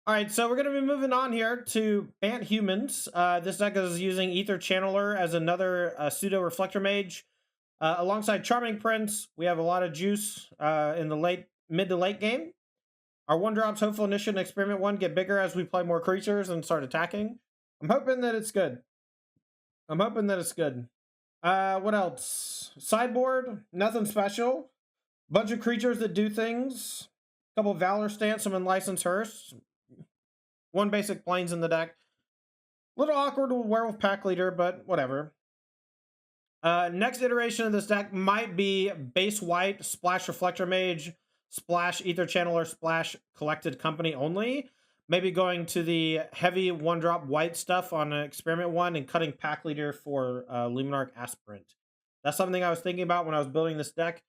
All right, so we're going to be moving on here to Bant Humans. This deck is using Ether Channeler as another pseudo reflector mage. Alongside Charming Prince, we have a lot of juice in the mid to late game. Our one drops, Hopeful Initiative and Experiment 1 get bigger as we play more creatures and start attacking. I'm hoping that it's good. What else? Sideboard, nothing special. Bunch of creatures that do things. Couple Valor Stance, some Unlicensed Hearse. One basic planes in the deck. Little awkward with Werewolf Pack Leader, but whatever. Next iteration of this deck might be base white, splash Reflector Mage, splash Ether Channeler, splash Collected Company only. Maybe going to the heavy one-drop white stuff on Experiment 1 and cutting Pack Leader for Luminarch Aspirant. That's something I was thinking about when I was building this deck,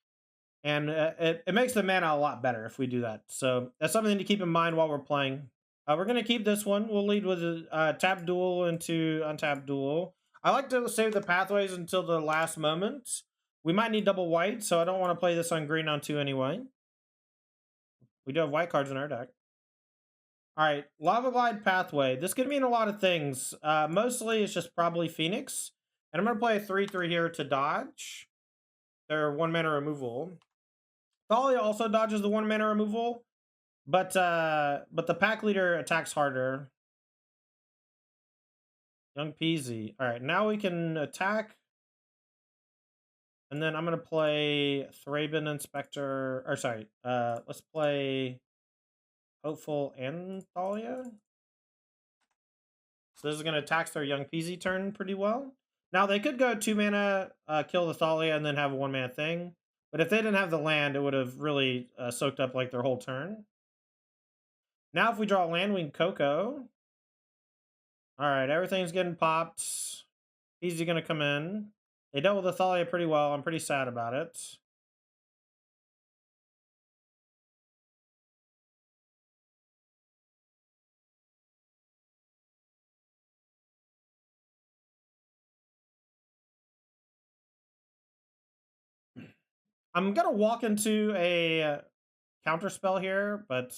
and it makes the mana a lot better if we do that. So that's something to keep in mind while we're playing. We're going to keep this one. We'll lead with a tap duel into untap duel. I like to save the pathways until the last moment. We might need double white, so I don't want to play this on green on 2 anyway. We do have white cards in our deck. All right, Lava Glide Pathway. This could mean a lot of things. Mostly it's just probably Phoenix. And I'm going to play a 3/3 here to dodge their 1 mana removal. Thalia also dodges the 1 mana removal, but the Pack Leader attacks harder. Young Peasy. All right, now we can attack. And then I'm going to play Thraben Inspector. Or sorry, let's play Hopeful and Thalia. So this is going to tax their Young Peasy turn pretty well. Now they could go 2 mana, kill the Thalia, and then have a 1 mana thing. But if they didn't have the land, it would have really soaked up like their whole turn. Now if we draw land, we can Coco. All right, everything's getting popped. Peasy going to come in. They dealt with the Thalia pretty well. I'm pretty sad about it. I'm going to walk into a counter spell here, but...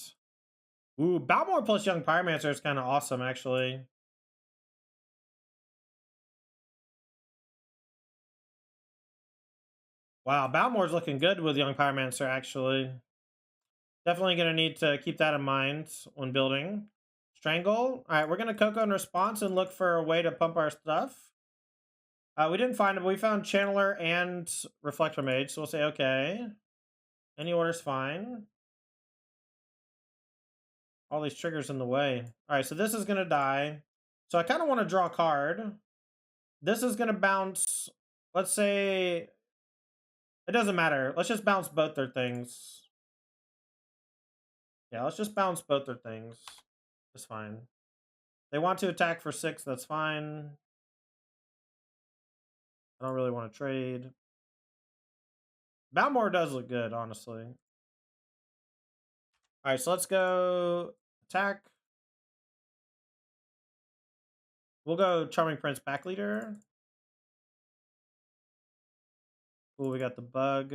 Ooh, Balmore plus Young Pyromancer is kind of awesome, actually. Wow, Balmore's looking good with Young Pyromancer, actually. Definitely going to need to keep that in mind when building. Strangle. All right, we're going to Coco in response and look for a way to pump our stuff. We didn't find it, but we found Channeler and Reflector Mage, so we'll say okay. Any order's fine. All these triggers in the way. All right, so this is going to die. So I kind of want to draw a card. This is going to bounce, let's say... It doesn't matter. Let's just bounce both their things. Yeah, let's just bounce both their things. It's fine. They want to attack for 6, that's fine. I don't really want to trade. Balmore does look good, honestly. Alright, so let's go attack. We'll go Charming Prince Pack Leader. Cool, we got the bug.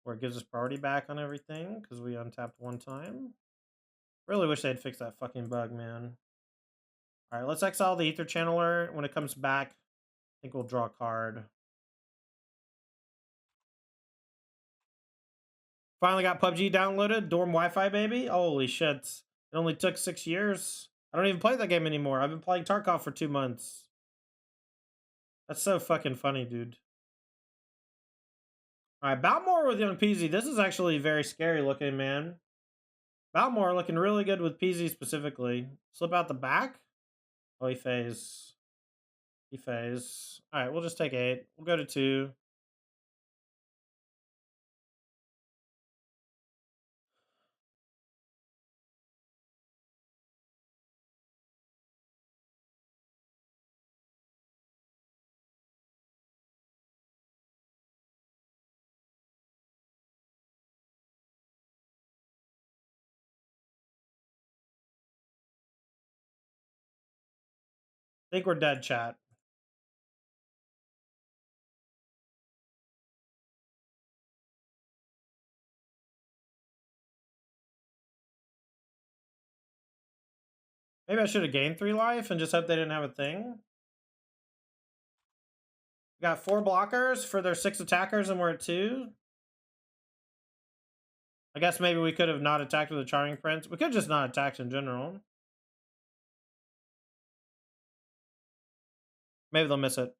Where it gives us priority back on everything, because we untapped 1 time. Really wish they'd fix that fucking bug, man. Alright, let's exile the Ether Channeler. When it comes back, I think we'll draw a card. Finally got PUBG downloaded. Dorm Wi-Fi, baby. Holy shit. It only took 6 years. I don't even play that game anymore. I've been playing Tarkov for 2 months. That's so fucking funny, dude. Alright, Balmore with Young Peasy. This is actually very scary looking, man. Balmore looking really good with Peasy specifically. Slip out the back. Oh, he phase. He phase. Alright, we'll just take 8. We'll go to 2. I think we're dead, chat. Maybe I should have gained 3 life and just hope they didn't have a thing. We got 4 blockers for their 6 attackers and we're at 2. I guess maybe we could have not attacked with the Charming Prince. We could have just not attacked in general. Maybe they'll miss it.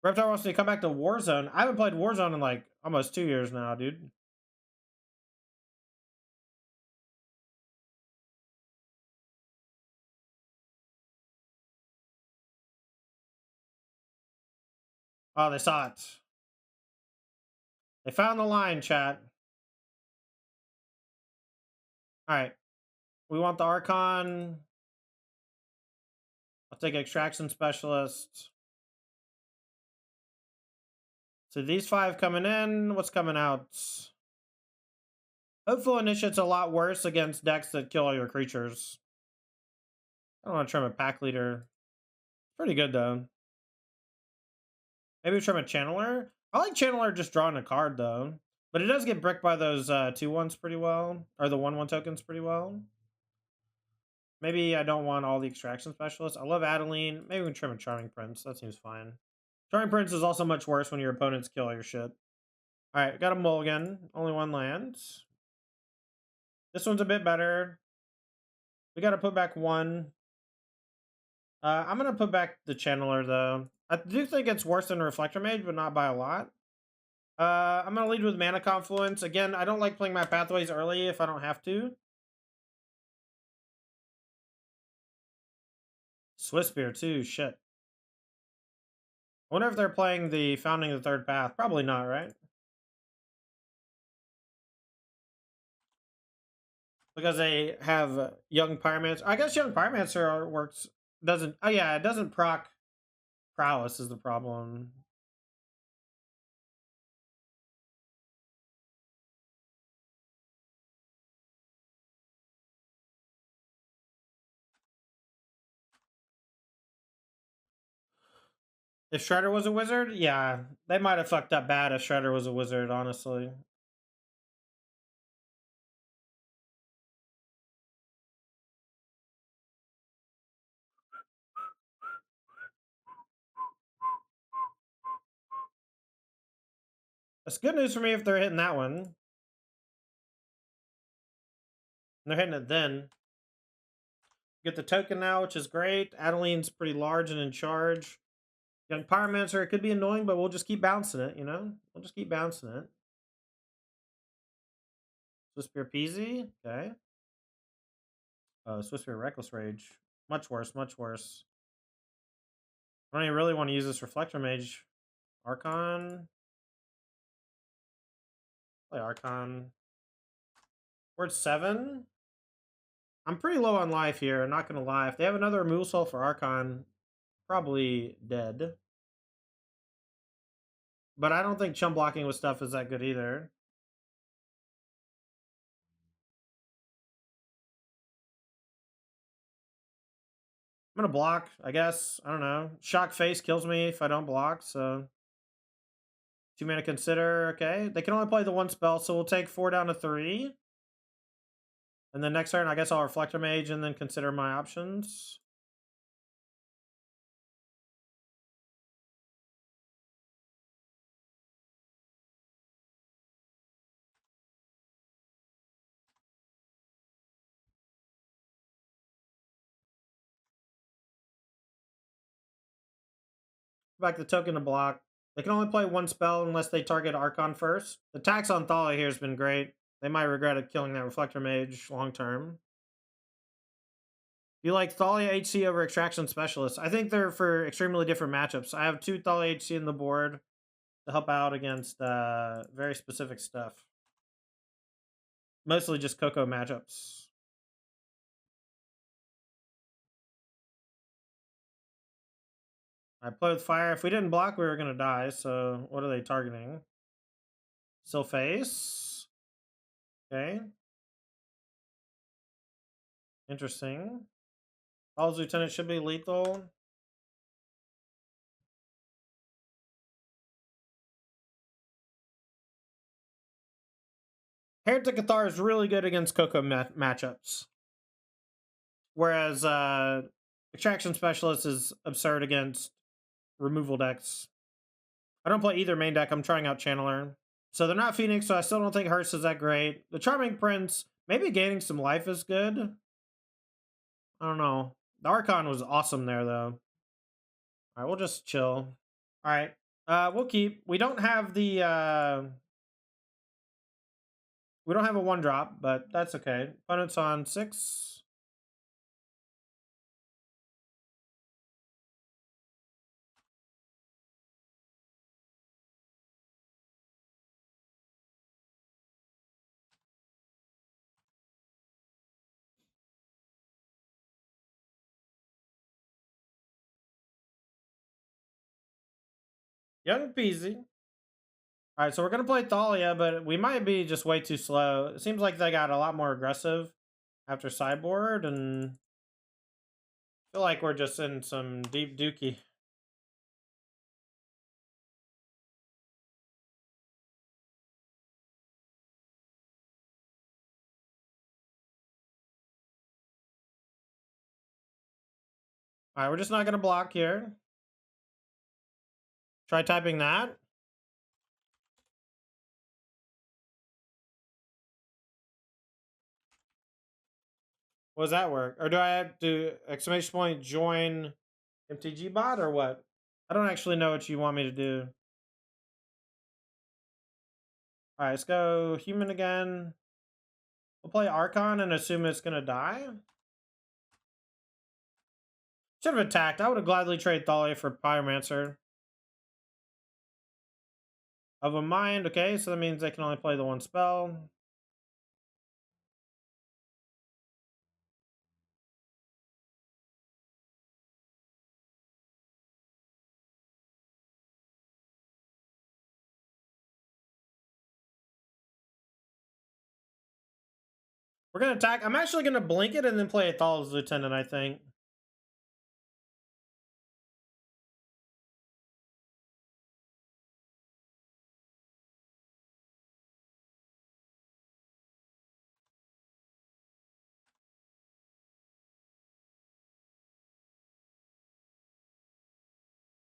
Reptar wants me to come back to Warzone. I haven't played Warzone in like almost 2 years now, dude. Oh, they saw it. They found the line, chat. Alright. We want the Archon. I'll take Extraction Specialist. So these 5 coming in. What's coming out? Hopeful Initiate's a lot worse against decks that kill all your creatures. I don't want to trim a Pack Leader. Pretty good, though. Maybe trim a Channeler. I like Channeler just drawing a card, though. But it does get bricked by those 2/1s pretty well. Or the 1/1 tokens pretty well. Maybe I don't want all the Extraction Specialists. I love Adeline. Maybe we can trim a Charming Prince. That seems fine. Charming Prince is also much worse when your opponents kill all your shit. Alright, got a mulligan. Only 1 land. This one's a bit better. We gotta put back 1. I'm gonna put back the Channeler, though. I do think it's worse than Reflector Mage, but not by a lot. I'm gonna lead with Mana Confluence. Again, I don't like playing my pathways early if I don't have to. Swisspear, too. Shit. I wonder if they're playing the Founding the Third Path. Probably not, right? Because they have Young Pyromancer. I guess Young Pyromancer works. Doesn't. Oh, yeah, it doesn't proc Prowess is the problem. If Shredder was a wizard? Yeah, they might have fucked up bad if Shredder was a wizard, honestly. That's good news for me if they're hitting that one. And they're hitting it then. Get the token now, which is great. Adeline's pretty large and in charge. Young Pyromancer, it could be annoying, but we'll just keep bouncing it, you know? We'll just keep bouncing it. Swisspear Peasy, okay. Swisspear Reckless Rage. Much worse, much worse. I don't even really want to use this Reflector Mage. Archon. Play Archon. We're at 7. I'm pretty low on life here, I'm not going to lie. If they have another removal spell for Archon, probably dead. But I don't think chump blocking with stuff is that good either. I'm going to block, I guess. I don't know. Shock Face kills me if I don't block, so... 2 mana Consider, okay. They can only play the 1 spell, so we'll take 4 down to 3. And then next turn, I guess I'll Reflector Mage and then consider my options. Back the token to block. They can only play 1 spell unless they target Archon first. The tax on Thalia here has been great. They might regret it killing that Reflector Mage long term. You like Thalia HC over Extraction Specialist? I think they're for extremely different matchups. I have 2 Thalia HC in the board to help out against very specific stuff. Mostly just Coco matchups. I play with fire. If we didn't block, we were going to die. So what are they targeting? Still face. Okay. Interesting. Paul's Lieutenant should be lethal. Heretic Cathar is really good against Coco matchups. Whereas Extraction Specialist is absurd against removal decks. I don't play either main deck. I'm trying out Channeler. So they're not Phoenix, so I still don't think Hearst is that great. The Charming Prince, maybe gaining some life is good. I don't know. The Archon was awesome there, though. All right, we'll just chill. All right, we'll keep. We don't have the... we don't have a 1-drop, but that's okay. Opponent's on 6. Young peasy. All right, so we're going to play Thalia, but we might be just way too slow. It seems like they got a lot more aggressive after sideboard, and I feel like we're just in some deep dookie. All right, we're just not going to block here. Try typing that. What does that work? Or do I have to exclamation point join MTG bot or what? I don't actually know what you want me to do. All right, let's go human again. We'll play Archon and assume it's going to die. Should have attacked. I would have gladly traded Thalia for Pyromancer. Of a Mind, okay, so that means they can only play the 1 spell. We're going to attack. I'm actually going to blink it and then play a Thalia's Lieutenant, I think.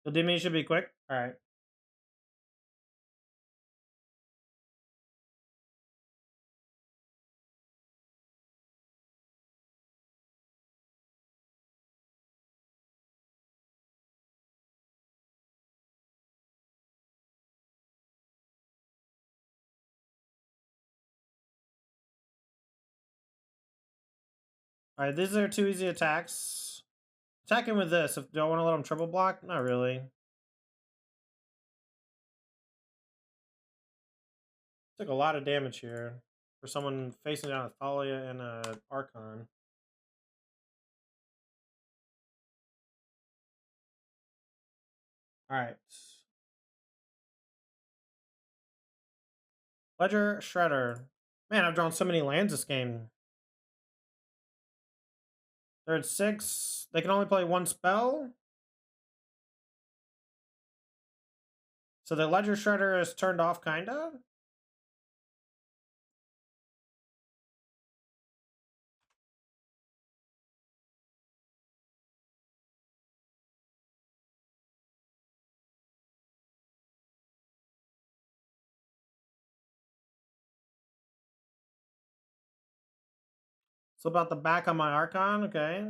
The Demi should be quick. All right. All right, these are 2 easy attacks. Attacking with this. Do I want to let them triple block? Not really. Took a lot of damage here for someone facing down a Thalia and a Archon. All right. Ledger Shredder. Man, I've drawn so many lands this game. They're at 6. They can only play 1 spell. So the Ledger Shredder is turned off, kinda. So about the back on my Archon, okay.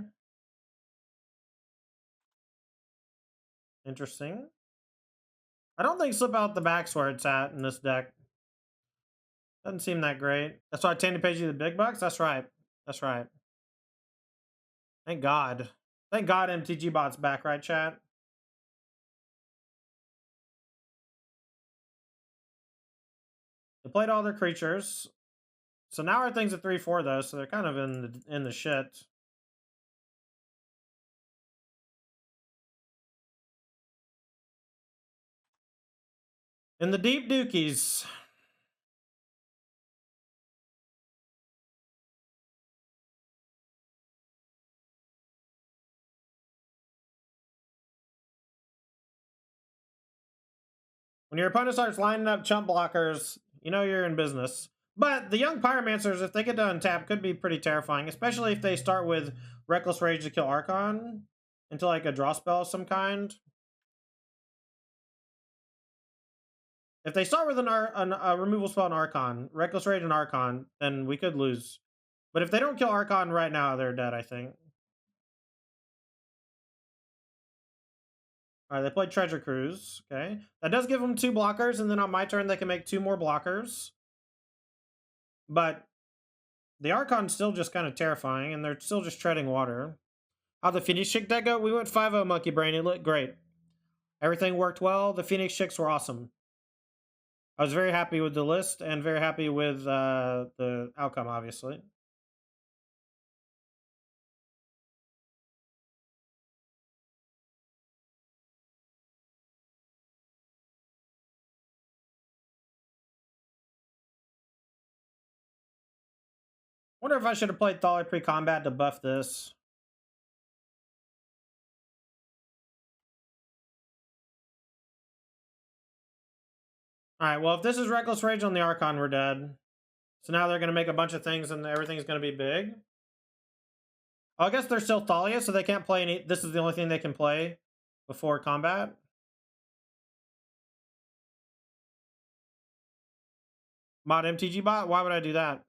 Interesting. I don't think slip out the back's where it's at in this deck. Doesn't seem that great. That's why Tandy pays you the big bucks? That's right. That's right. Thank God. Thank God MTG bot's back, right, chat? They played all their creatures. So now our thing's at 3-4 though, so they're kind of in the shit. In the deep dookies. When your opponent starts lining up chump blockers, you know you're in business. But the young Pyromancers, if they get to untap, could be pretty terrifying, especially if they start with Reckless Rage to kill Archon into like a draw spell of some kind. If they start with a removal spell on Archon, Reckless Rage and Archon, then we could lose. But if they don't kill Archon right now, they're dead, I think. All right, they played Treasure Cruise. Okay. That does give them 2 blockers, and then on my turn, they can make 2 more blockers. But the Archon's still just kind of terrifying, and they're still just treading water. How'd the Phoenix Chick deck go? We went 5-0 Monkey Brain. It looked great. Everything worked well. The Phoenix Chicks were awesome. I was very happy with the list and very happy with the outcome, obviously. Wonder if I should have played Thaler pre-combat to buff this. Alright, well, if this is Reckless Rage on the Archon, we're dead. So now they're going to make a bunch of things and everything's going to be big. Oh, I guess they're still Thalia, so they can't play any... This is the only thing they can play before combat. Mod MTG bot? Why would I do that?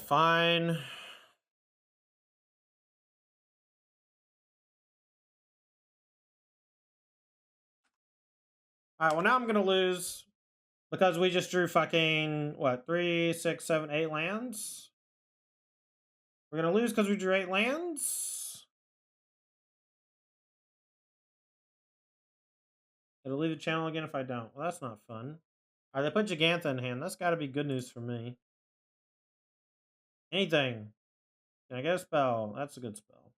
Fine. Alright, well, now I'm going to lose because we just drew fucking, what, 3, 6, 7, 8 lands? We're going to lose because we drew 8 lands? It'll leave the channel again if I don't. Well, that's not fun. Alright, they put Gigantha in hand. That's got to be good news for me. Anything. Can I get a spell? That's a good spell.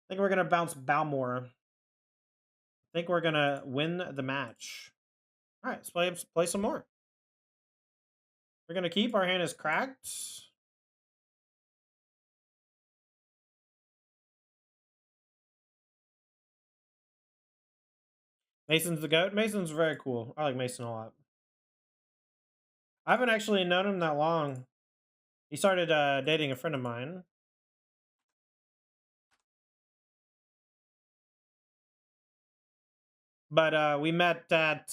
I think we're going to bounce Balmore. I think we're going to win the match. Alright, let's play some more. We're going to keep. Our hand is cracked. Mason's the GOAT. Mason's very cool. I like Mason a lot. I haven't actually known him that long. He started dating a friend of mine. But we met at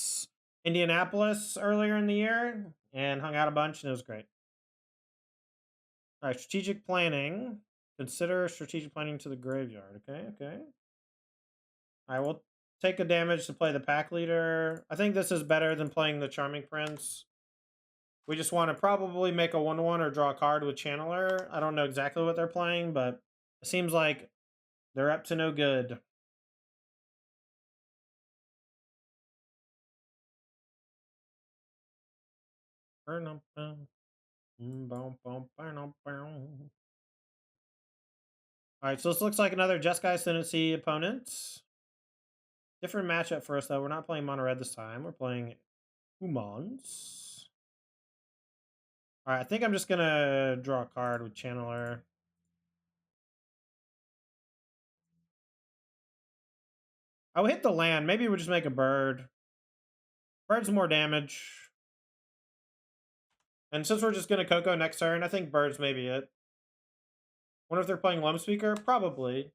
Indianapolis earlier in the year and hung out a bunch, and it was great. All right, strategic planning. Consider strategic planning to the graveyard. Okay, okay. All right, we'll take a damage to play the pack leader. I think this is better than playing the Charming Prince. We just want to probably make a 1-1 or draw a card with Channeler. I don't know exactly what they're playing, but it seems like they're up to no good. Alright, so this looks like another Jeskai Ascendancy opponent. Different matchup for us, though. We're not playing Mono Red this time. We're playing Humans. Alright, I think I'm just going to draw a card with Channeler. I will hit the land. Maybe we'll just make a bird. Bird's more damage. And since we're just going to Coco next turn, I think birds may be it. Wonder if they're playing Lum Speaker? Probably.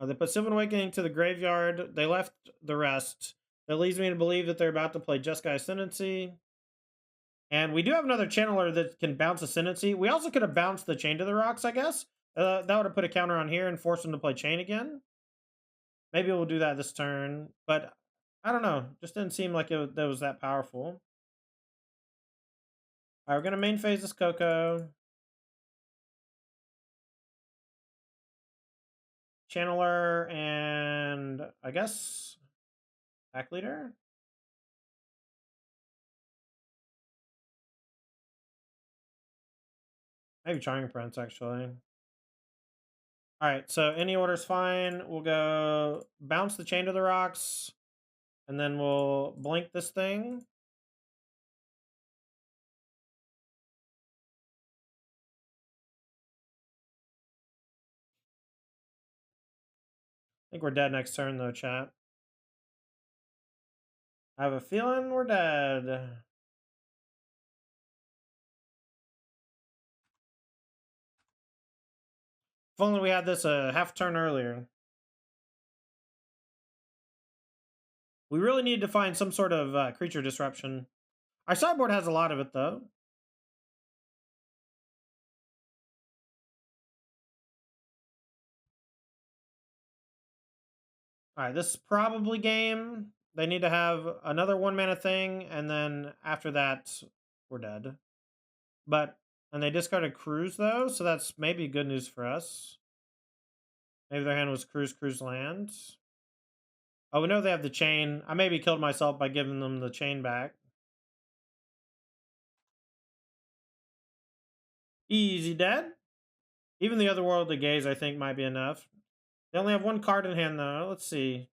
They put Sylvan Awakening to the graveyard. They left the rest. That leads me to believe that they're about to play Jeskai Ascendancy. And we do have another channeler that can bounce Ascendancy. We also could have bounced the Chain to the Rocks, I guess. That would have put a counter on here and forced him to play Chain again. Maybe we'll do that this turn. But I don't know. Just didn't seem like that was that powerful. All right, we're going to main phase this Coco. Channeler and I guess Pack Leader. Maybe Charming Prince, actually. Alright, so any order's fine. We'll go bounce the chain to the rocks, and then we'll blink this thing. I think we're dead next turn, though, chat. I have a feeling we're dead. If only we had this a half turn earlier. We really need to find some sort of creature disruption. Our sideboard has a lot of it, though. Alright, this is probably game. They need to have another 1-mana thing, and then after that, we're dead. And they discarded Cruise, though, so that's maybe good news for us. Maybe their hand was Cruise land. Oh, we know they have the chain. I maybe killed myself by giving them the chain back. Easy dead. Even the Otherworldly Gaze, I think, might be enough. They only have one card in hand, though. Let's see.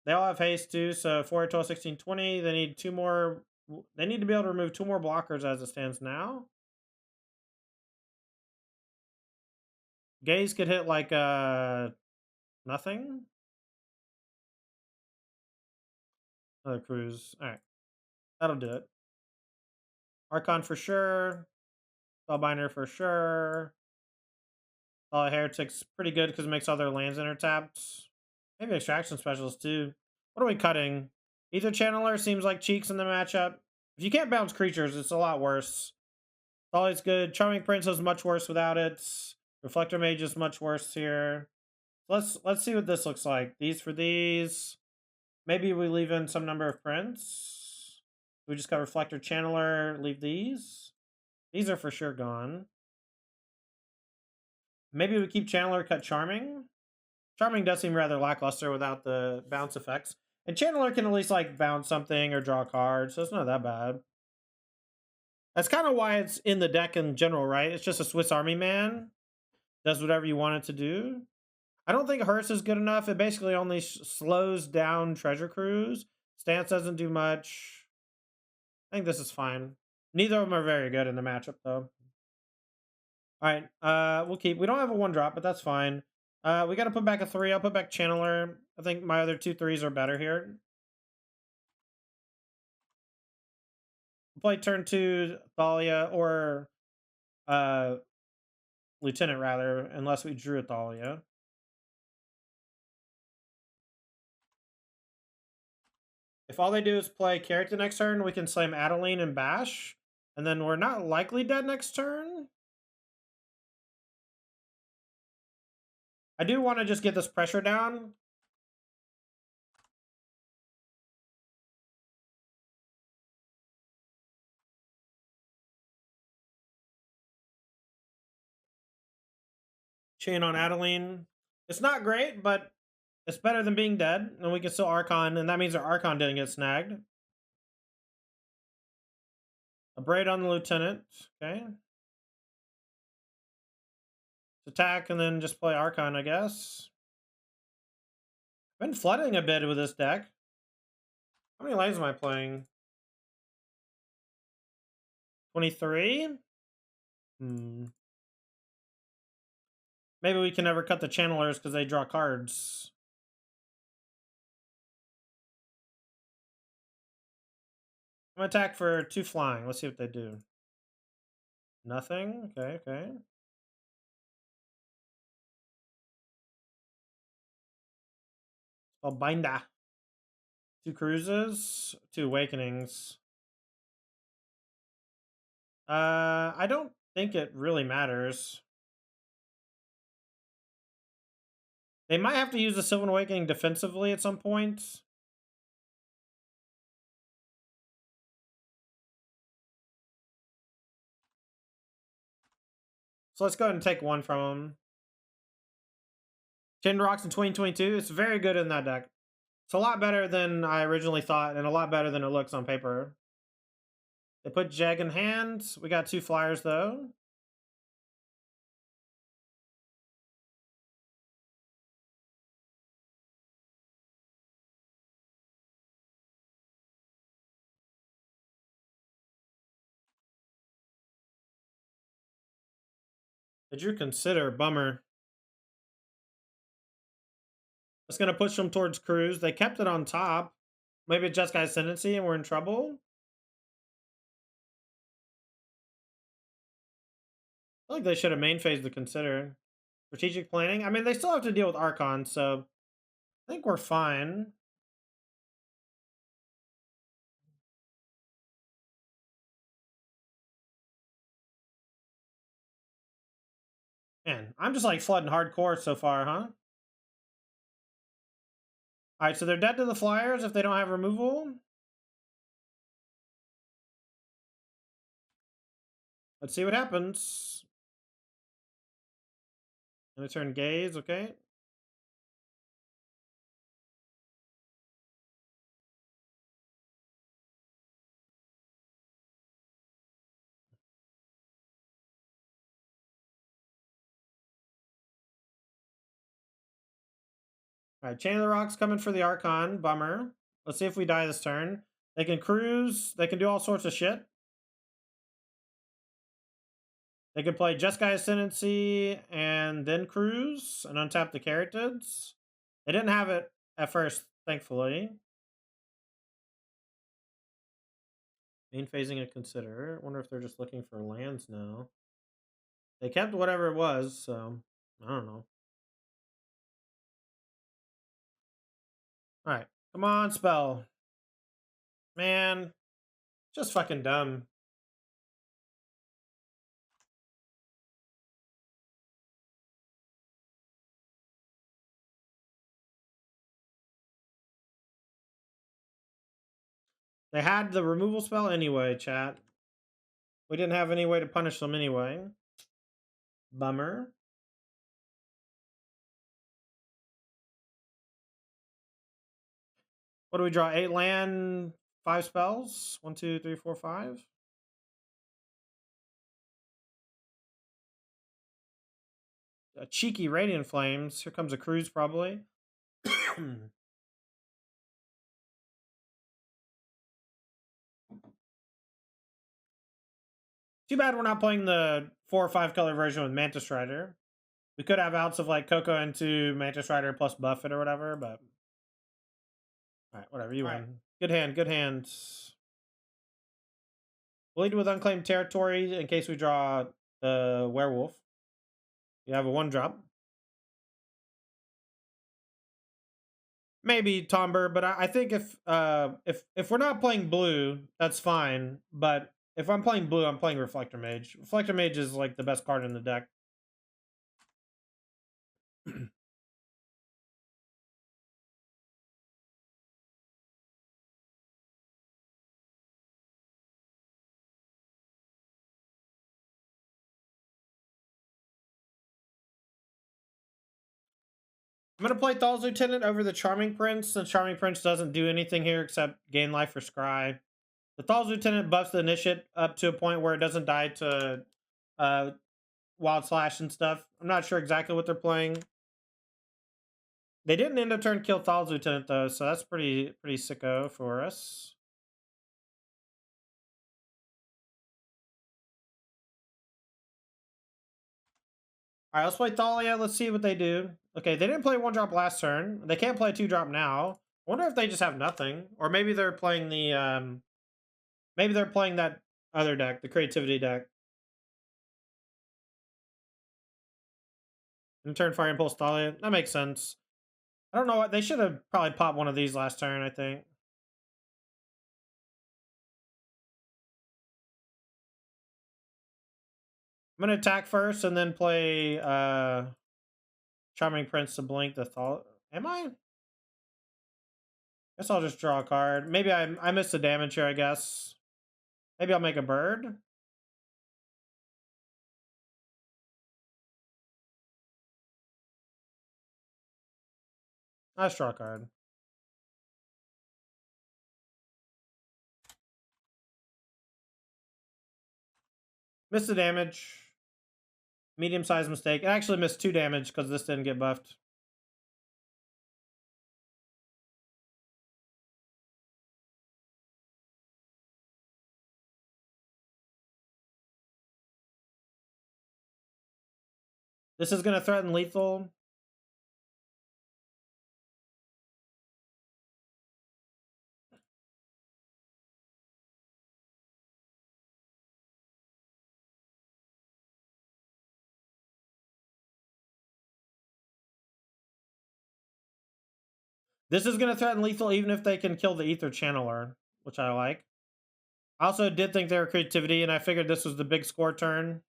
They all have haste, too, so 4, 12, 16, 20. They need 2 more. They need to be able to remove 2 more blockers as it stands now. Gaze could hit, like, nothing. Another Cruise. Alright. That'll do it. Archon for sure. Spellbinder for sure. Heretic's pretty good because it makes all their lands intertapped. Maybe Extraction Specialist too. What are we cutting? Ether Channeler seems like cheeks in the matchup. If you can't bounce creatures, it's a lot worse. It's always good. Charming Prince is much worse without it. Reflector Mage is much worse here. Let's see what this looks like. These for these. Maybe we leave in some number of prints. We just got Reflector Channeler. Leave these. These are for sure gone. Maybe we keep Channeler, cut Charming. Charming does seem rather lackluster without the bounce effects. And Channeler can at least, like, bounce something or draw cards, so it's not that bad. That's kind of why it's in the deck in general, right? It's just a Swiss Army man. Does whatever you want it to do. I don't think Hearse is good enough. It basically only slows down Treasure Cruise. Stance doesn't do much. I think this is fine. Neither of them are very good in the matchup, though. Alright, we'll keep. We don't have a 1-drop, but that's fine. We got to put back a 3. I'll put back Channeler. I think my other 2 3s are better here. We'll play turn 2 Thalia, or Lieutenant, rather, unless we drew a Thalia. If all they do is play character next turn, we can slam Adeline and Bash, and then we're not likely dead next turn. I do want to just get this pressure down. Chain on Adeline. It's not great, but it's better than being dead, and we can still Archon, and that means our Archon didn't get snagged. A Braid on the Lieutenant. Okay. Attack and then just play Archon, I guess. Been flooding a bit with this deck. How many lands am I playing? 23? Maybe we can never cut the Channelers because they draw cards. I'm gonna attack for 2 flying. Let's see what they do. Nothing? Okay. Binder. 2 cruises, 2 awakenings. I don't think it really matters. They might have to use the Sylvan Awakening defensively at some point. So let's go ahead and take 1 from them. Chain Rocks in 2022. It's very good in that deck. It's a lot better than I originally thought, and a lot better than it looks on paper. They put Jag in hand. We got 2 flyers, though. Did you consider? Bummer. It's gonna push them towards cruise. They kept it on top. Maybe it just got ascendancy and we're in trouble. I feel like they should have main phased to consider. Strategic planning. I mean, they still have to deal with Archon, so I think we're fine. Man, I'm just like flooding hardcore so far, huh? Alright, so they're dead to the flyers if they don't have removal. Let's see what happens. Gonna turn gaze, okay. Alright, Chain of the Rock's coming for the Archon. Bummer. Let's see if we die this turn. They can cruise. They can do all sorts of shit. They could play Jeskai Ascendancy and then cruise and untap the Caryatids. They didn't have it at first, thankfully. Main phasing a consider. I wonder if they're just looking for lands now. They kept whatever it was, so I don't know. Alright. Come on, spell. Man. Just fucking dumb. They had the removal spell anyway, chat. We didn't have any way to punish them anyway. Bummer. What do we draw? 8 land, 5 spells? 1, 2, 3, 4, 5. A cheeky Radiant Flames. Here comes a cruise, probably. Too bad we're not playing the 4 or 5 color version with Mantis Rider. We could have outs of like Coco into Mantis Rider plus Buffet or whatever, but alright, whatever, you win. Good hand, good hand. We'll lead with Unclaimed Territory in case we draw the Werewolf. You have a 1-drop. Maybe Tomber, but I think if we're not playing blue, that's fine. But if I'm playing blue, I'm playing Reflector Mage. Reflector Mage is like the best card in the deck. I'm gonna play Thal's Lieutenant over the Charming Prince, since Charming Prince doesn't do anything here except gain life for Scry. The Thal's Lieutenant buffs the initiate up to a point where it doesn't die to Wild Slash and stuff. I'm not sure exactly what they're playing. They didn't end up turn kill Thal's Lieutenant though, so that's pretty sicko for us. Alright, let's play Thalia. Let's see what they do. Okay, they didn't play 1-drop last turn. They can't play 2-drop now. I wonder if they just have nothing. Or maybe they're playing the maybe they're playing that other deck, the creativity deck. And turn Fire Impulse Thalia. That makes sense. I don't know what they should have probably popped one of these last turn, I think. I'm gonna attack first and then play Charming Prince to blink the Thalia. Am I? Guess I'll just draw a card. Maybe I missed the damage here, I guess. Maybe I'll make a bird. I'll draw a card. Missed the damage. Medium-sized mistake. I actually missed 2 damage because this didn't get buffed. This is going to threaten lethal. This is going to threaten lethal even if they can kill the ether channeler, which I like. I also did think they were creativity, and I figured this was the big score turn.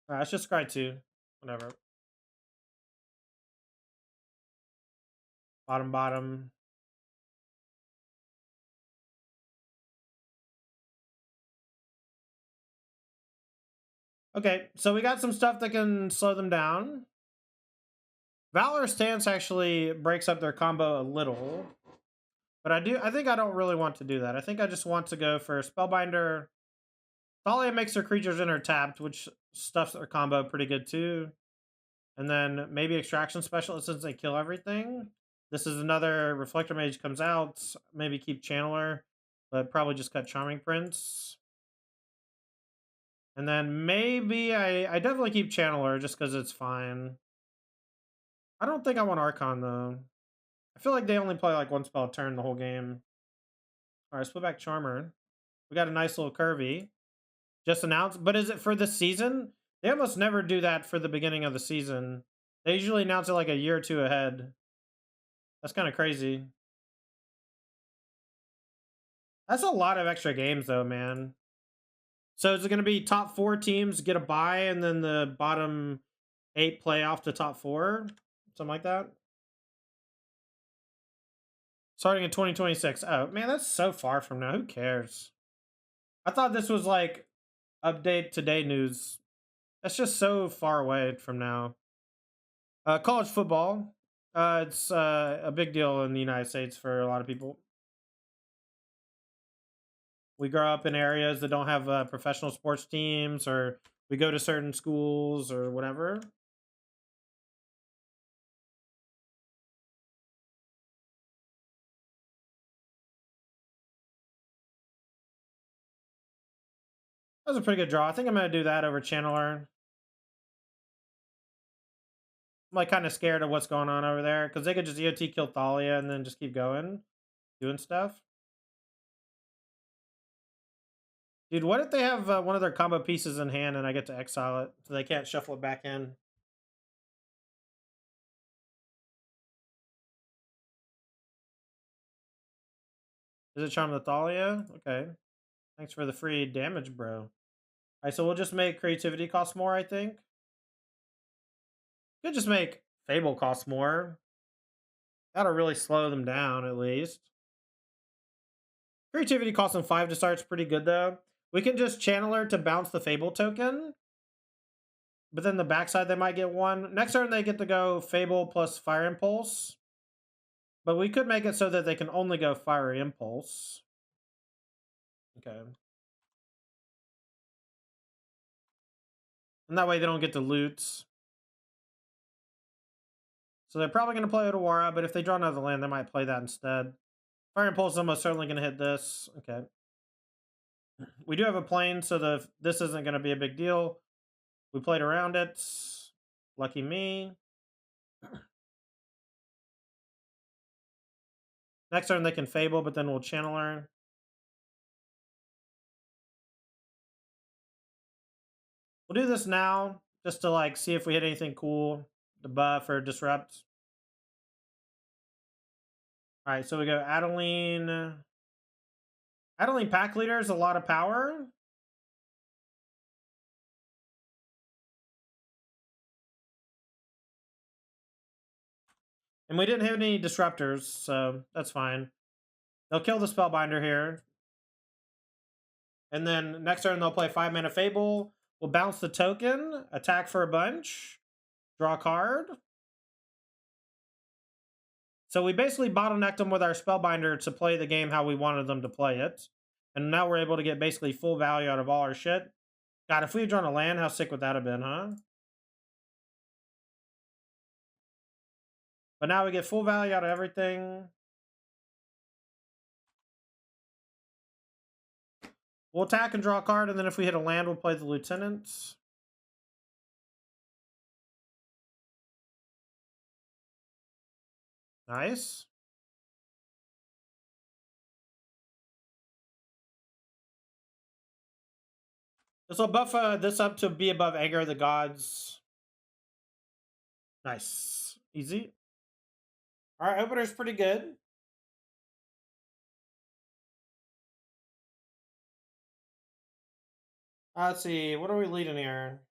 Alright, let's just scry 2. Whatever. Bottom, bottom. Okay, so we got some stuff that can slow them down. Valor Stance actually breaks up their combo a little. But I think I don't really want to do that. I think I just want to go for Spellbinder. Thalia makes their creatures enter tapped, which stuffs their combo pretty good too. And then maybe Extraction Specialist since they kill everything. This is another Reflector Mage comes out. Maybe keep Channeler, but probably just cut Charming Prince. And then maybe I definitely keep Channeler just because it's fine. I don't think I want Archon though. I feel like they only play like one spell a turn the whole game. All right, let's put back Charmer. We got a nice little curvy. Just announced, but is it for the season? They almost never do that for the beginning of the season. They usually announce it like a year or two ahead. That's kind of crazy. That's a lot of extra games though, man. So is it going to be top 4 teams get a bye and then the bottom 8 play off to top 4? Something like that? Starting in 2026. Oh, man, that's so far from now. Who cares? I thought this was like update today news. That's just so far away from now. College football. It's a big deal in the United States for a lot of people. We grow up in areas that don't have professional sports teams, or we go to certain schools or whatever. That was a pretty good draw. I think I'm going to do that over Channeler. I'm like kind of scared of what's going on over there because they could just EOT kill Thalia and then just keep going, doing stuff. Dude, what if they have one of their combo pieces in hand and I get to exile it so they can't shuffle it back in? Is it Charm the Thalia? Okay. Thanks for the free damage, bro. All right, so we'll just make creativity cost more, I think. Could just make Fable cost more. That'll really slow them down, at least. Creativity costs them 5 to start. It's pretty good, though. We can just Channeler to bounce the Fable token. But then the backside, they might get 1. Next turn, they get to go Fable plus Fire Impulse. But we could make it so that they can only go Fire Impulse. Okay. And that way they don't get the loot. So they're probably going to play Otawara, but if they draw another land, they might play that instead. Fire Impulse is almost certainly going to hit this. Okay. We do have a plane, so this isn't going to be a big deal. We played around it. Lucky me. Next turn they can Fable, but then we'll Channeler. We'll do this now, just to like see if we hit anything cool. Debuff or Disrupt. Alright, so we go Adeline. Adeline Pack Leader is a lot of power. And we didn't have any disruptors, so that's fine. They'll kill the Spellbinder here. And then next turn they'll play 5 mana Fable. We'll bounce the token, attack for a bunch, draw a card. So we basically bottlenecked them with our Spellbinder to play the game how we wanted them to play it. And now we're able to get basically full value out of all our shit. God, if we had drawn a land, how sick would that have been, huh? But now we get full value out of everything. We'll attack and draw a card, and then if we hit a land, we'll play the Lieutenant. Nice. This will buff this up to be above Anger of the Gods. Nice. Easy. Alright, opener's pretty good. Let's see, what are we leading here?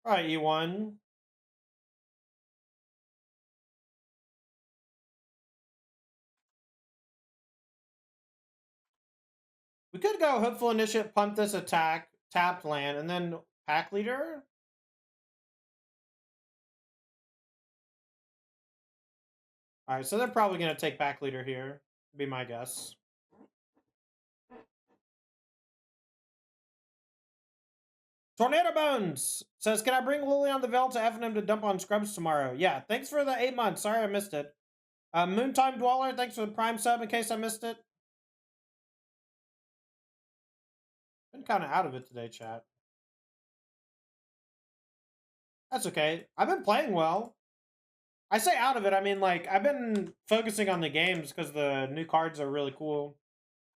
Alright, E1. We could go Hopeful Initiate, pump this attack, tapped land, and then Pack Leader. Alright, so they're probably going to take Pack Leader here, would be my guess. Tornado Bones says, can I bring Lily on the Veil to F&M to dump on Scrubs tomorrow? Yeah, thanks for the 8 months. Sorry I missed it. Moontime Dweller, thanks for the Prime sub in case I missed it. Been kind of out of it today, chat. That's okay. I've been playing well. I say out of it, I mean, like, I've been focusing on the games because the new cards are really cool.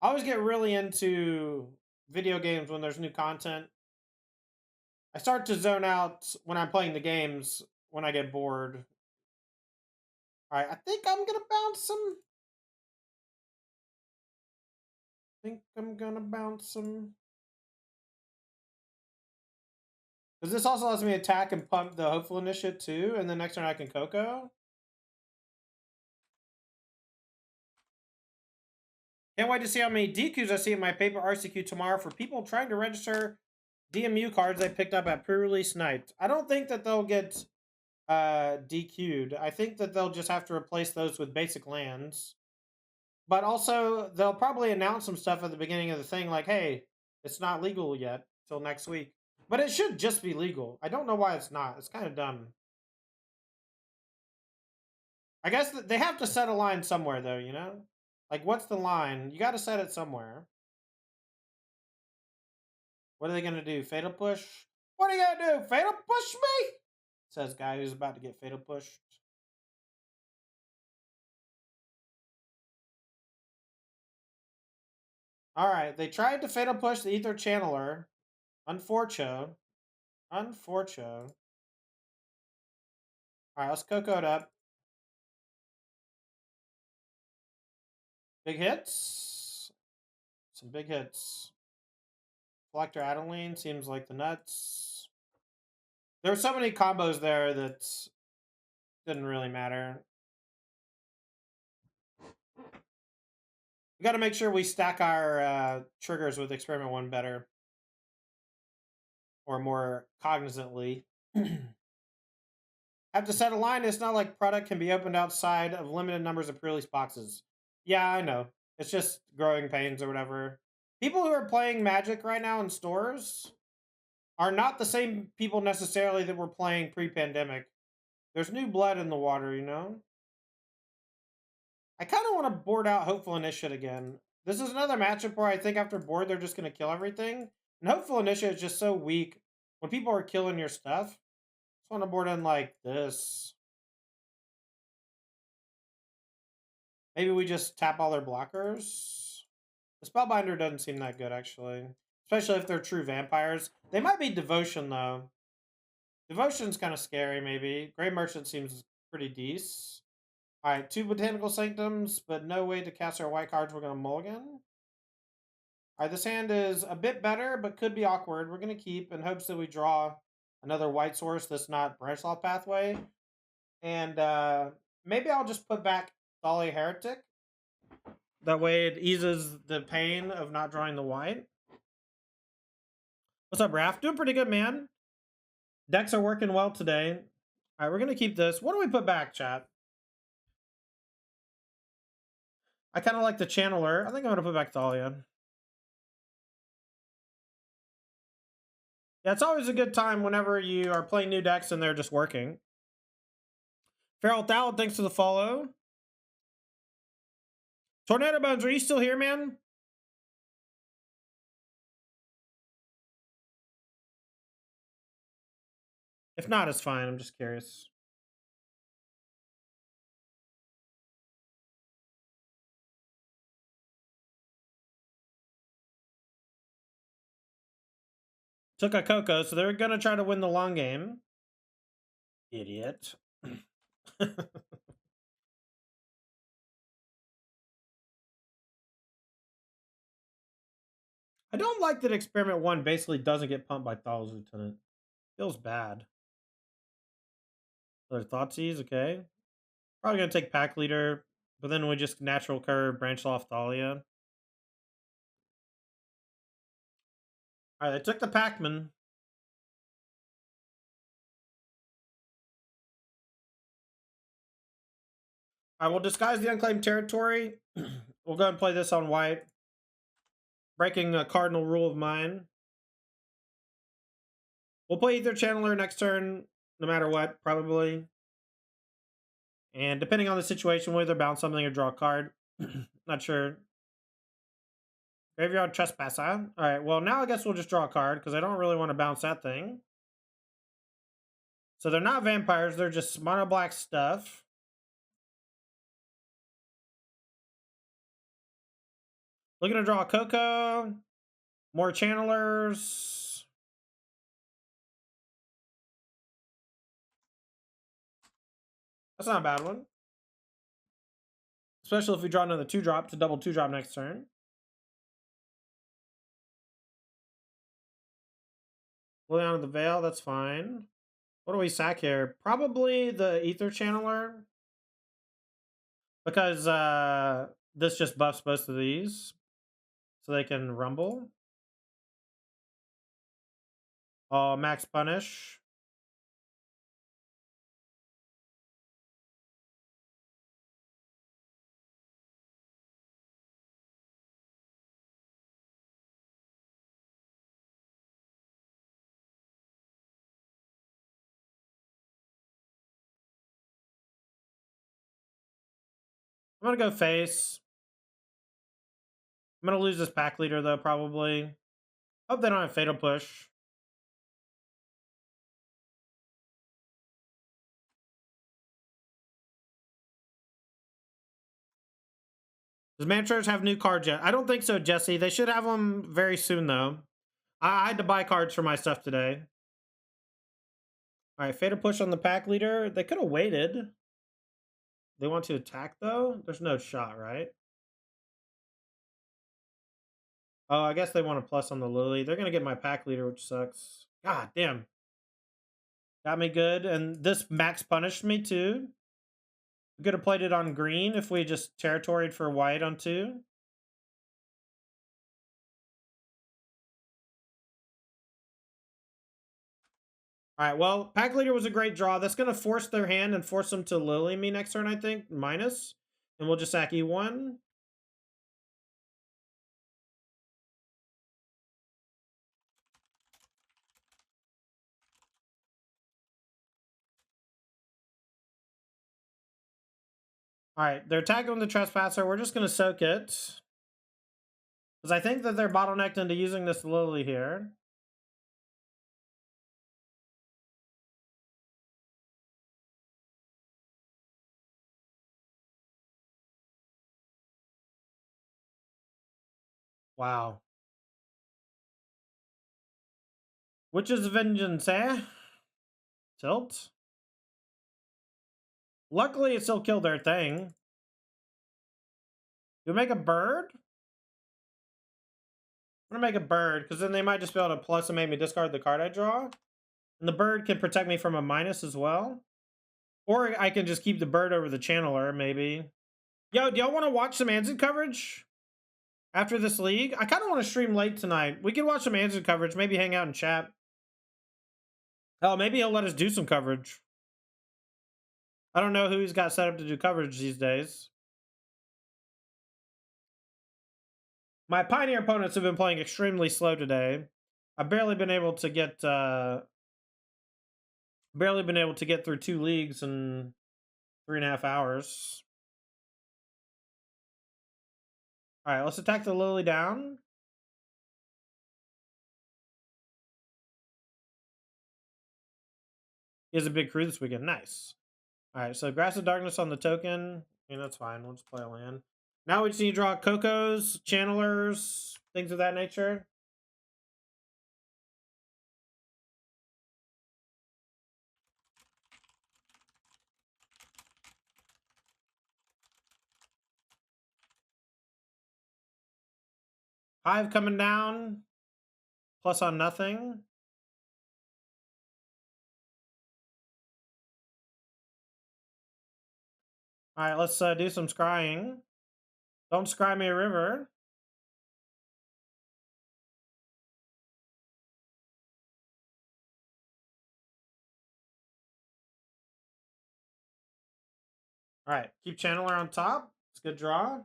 I always get really into video games when there's new content. I start to zone out when I'm playing the games when I get bored. Alright, I think I'm gonna bounce some. Because this also lets me attack and pump the Hopeful Initiate too, and then next turn I can Coco. Can't wait to see how many DQs I see in my paper RCQ tomorrow for people trying to register DMU cards I picked up at pre-release night. I don't think that they'll get DQ'd. I think that they'll just have to replace those with basic lands. But also, they'll probably announce some stuff at the beginning of the thing, like, hey, it's not legal yet till next week. But it should just be legal. I don't know why it's not. It's kind of dumb. I guess they have to set a line somewhere, though, you know? Like, what's the line? You got to set it somewhere. What are they going to do? Fatal push? What are you going to do? Fatal push me? Says guy who's about to get fatal pushed. Alright, they tried to fatal push the Ether Channeler. Unfortunate. Alright, let's Coco it up. Big hits. Some big hits. Collector Adeline seems like the nuts. There were so many combos there that didn't really matter. We got to make sure we stack our triggers with Experiment 1 better. Or more cognizantly. Have to set a line. It's not like product can be opened outside of limited numbers of pre-release boxes. Yeah, I know. It's just growing pains or whatever. People who are playing Magic right now in stores are not the same people necessarily that were playing pre-pandemic. There's new blood in the water, you know? I kind of want to board out Hopeful Initiate again. This is another matchup where I think after board, they're just going to kill everything. And Hopeful Initiate is just so weak. When people are killing your stuff, I just want to board in like this. Maybe we just tap all their blockers. The Spellbinder doesn't seem that good, actually. Especially if they're true vampires. They might be Devotion, though. Devotion's kind of scary, maybe. Grey Merchant seems pretty decent. Alright, 2 Botanical Sanctums, but no way to cast our white cards. We're going to mulligan. Alright, this hand is a bit better, but could be awkward. We're going to keep in hopes that we draw another white source that's not Branchloft Pathway. And maybe I'll just put back Thalia Heretic. That way it eases the pain of not drawing the white. What's up, Raph? Doing pretty good, man. Decks are working well today. All right, we're going to keep this. What do we put back, chat? I kind of like the Channeler. I think I'm going to put back Thalia. Yeah, it's always a good time whenever you are playing new decks and they're just working. Feral Thallid, thanks for the follow. Tornado Bones, are you still here, man? If not, it's fine. I'm just curious. Took a Coco, so they're gonna try to win the long game. Idiot. I don't like that Experiment 1 basically doesn't get pumped by Thal's Lieutenant. Feels bad. Other Thoughtseize, okay. Probably gonna take Pack Leader, but then we just natural curve, branch off Thalia. Alright, they took the Pac-Man. Alright, we'll disguise the unclaimed territory. We'll go and play this on white. Breaking a cardinal rule of mine. We'll play Ether Channeler next turn, no matter what, probably. And depending on the situation, we'll either bounce something or draw a card. Not sure. Graveyard Trespasser. Alright, well, now I guess we'll just draw a card, because I don't really want to bounce that thing. So they're not vampires, they're just mono black stuff. Looking to draw a Coco. More channelers. That's not a bad one. Especially if we draw another 2-drop to double 2-drop next turn. Liliana the Veil, that's fine. What do we sack here? Probably the Ether Channeler. Because this just buffs both of these. So they can rumble. Max Punish. I'm gonna go face. I'm gonna lose this Pack Leader though, probably. Hope they don't have Fatal Push. Does Manchurch have new cards yet? I don't think so, Jesse. They should have them very soon, though. I had to buy cards for my stuff today. All right, Fatal Push on the Pack Leader. They could have waited. They want to attack, though? There's no shot, right? Oh, I guess they want a plus on the Lily. They're going to get my Pack Leader, which sucks. God damn. Got me good. And this Max punished me, too. We could have played it on green if we just territoried for white on 2. All right, well, Pack Leader was a great draw. That's going to force their hand and force them to Lily me next turn, I think. Minus. And we'll just sack E1. All right, they're attacking the Trespasser. We're just going to soak it. Because I think that they're bottlenecked into using this Lily here. Wow. Which is vengeance, eh? Tilt. Luckily, it still killed their thing. Do we make a bird? I'm gonna make a bird, because then they might just be able to plus and make me discard the card I draw. And the bird can protect me from a minus as well. Or I can just keep the bird over the channeler, maybe. Yo, do y'all want to watch some Anson coverage after this league? I kind of want to stream late tonight. We can watch some Anson coverage, maybe hang out and chat. Oh, maybe he'll let us do some coverage. I don't know who he's got set up to do coverage these days. My Pioneer opponents have been playing extremely slow today. I've barely been able to get through 2 leagues in 3.5 hours. All right, let's attack the Lily down. He has a big crew this weekend. Nice. All right, so Grass of Darkness on the token. Yeah, that's fine. We'll just play a land. Now we just need to draw Cocos, Channelers, things of that nature. Hive coming down. Plus on nothing. All right, let's do some scrying. Don't scry me a river. All right, keep Channeler on top. It's a good draw.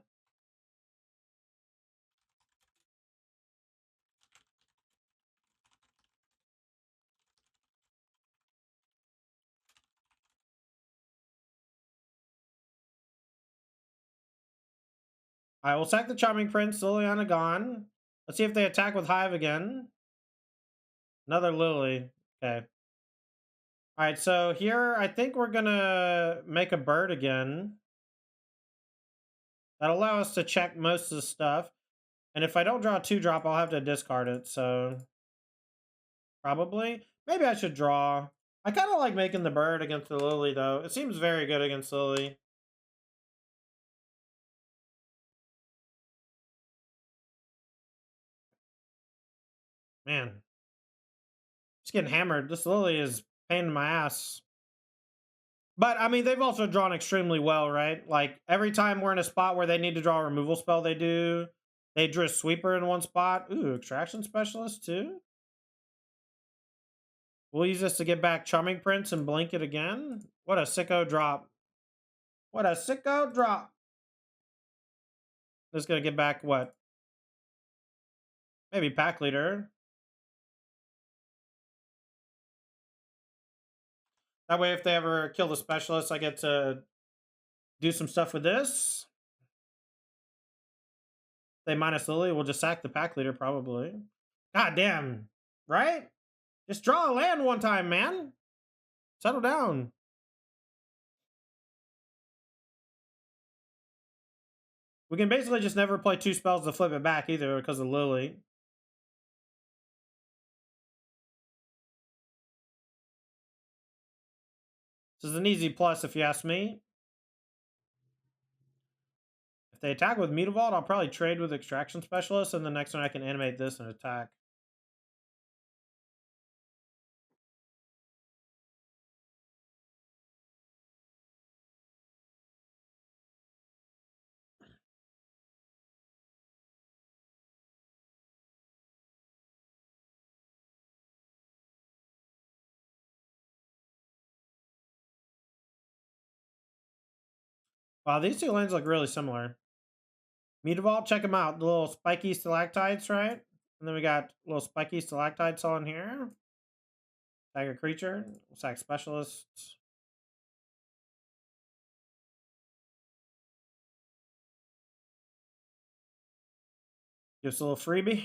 All right, we'll sack the Charming Prince. Liliana gone. Let's see if they attack with Hive again. Another Lily. Okay. All right, so here I think we're gonna make a bird again. That'll allow us to check most of the stuff. And if I don't draw a 2-drop, I'll have to discard it. So probably. Maybe I should draw. I kind of like making the bird against the Lily, though. It seems very good against Lily. Man. Just getting hammered. This Lily is pain in my ass. But, I mean, they've also drawn extremely well, right? Like, every time we're in a spot where they need to draw a removal spell, they do. They drew a Sweeper in one spot. Ooh, Extraction Specialist, too? We'll use this to get back Charming Prince and blink it again. What a sicko drop. What a sicko drop. This is going to get back, what? Maybe Pack Leader. That way, if they ever kill the Specialist, I get to do some stuff with this. They minus Lily, we'll just sack the Pack Leader, probably. God damn. Right? Just draw a land one time, man. Settle down. We can basically just never play 2 spells to flip it back either because of Lily. This is an easy plus if you ask me. If they attack with Mutavault, I'll probably trade with Extraction Specialist, and the next one I can animate this and attack. Wow, these 2 lanes look really similar. Mutavault, check them out. The little spiky stalactites, right? And then we got little spiky stalactites on here. Sack a creature. Sack Specialists. Give us a little freebie.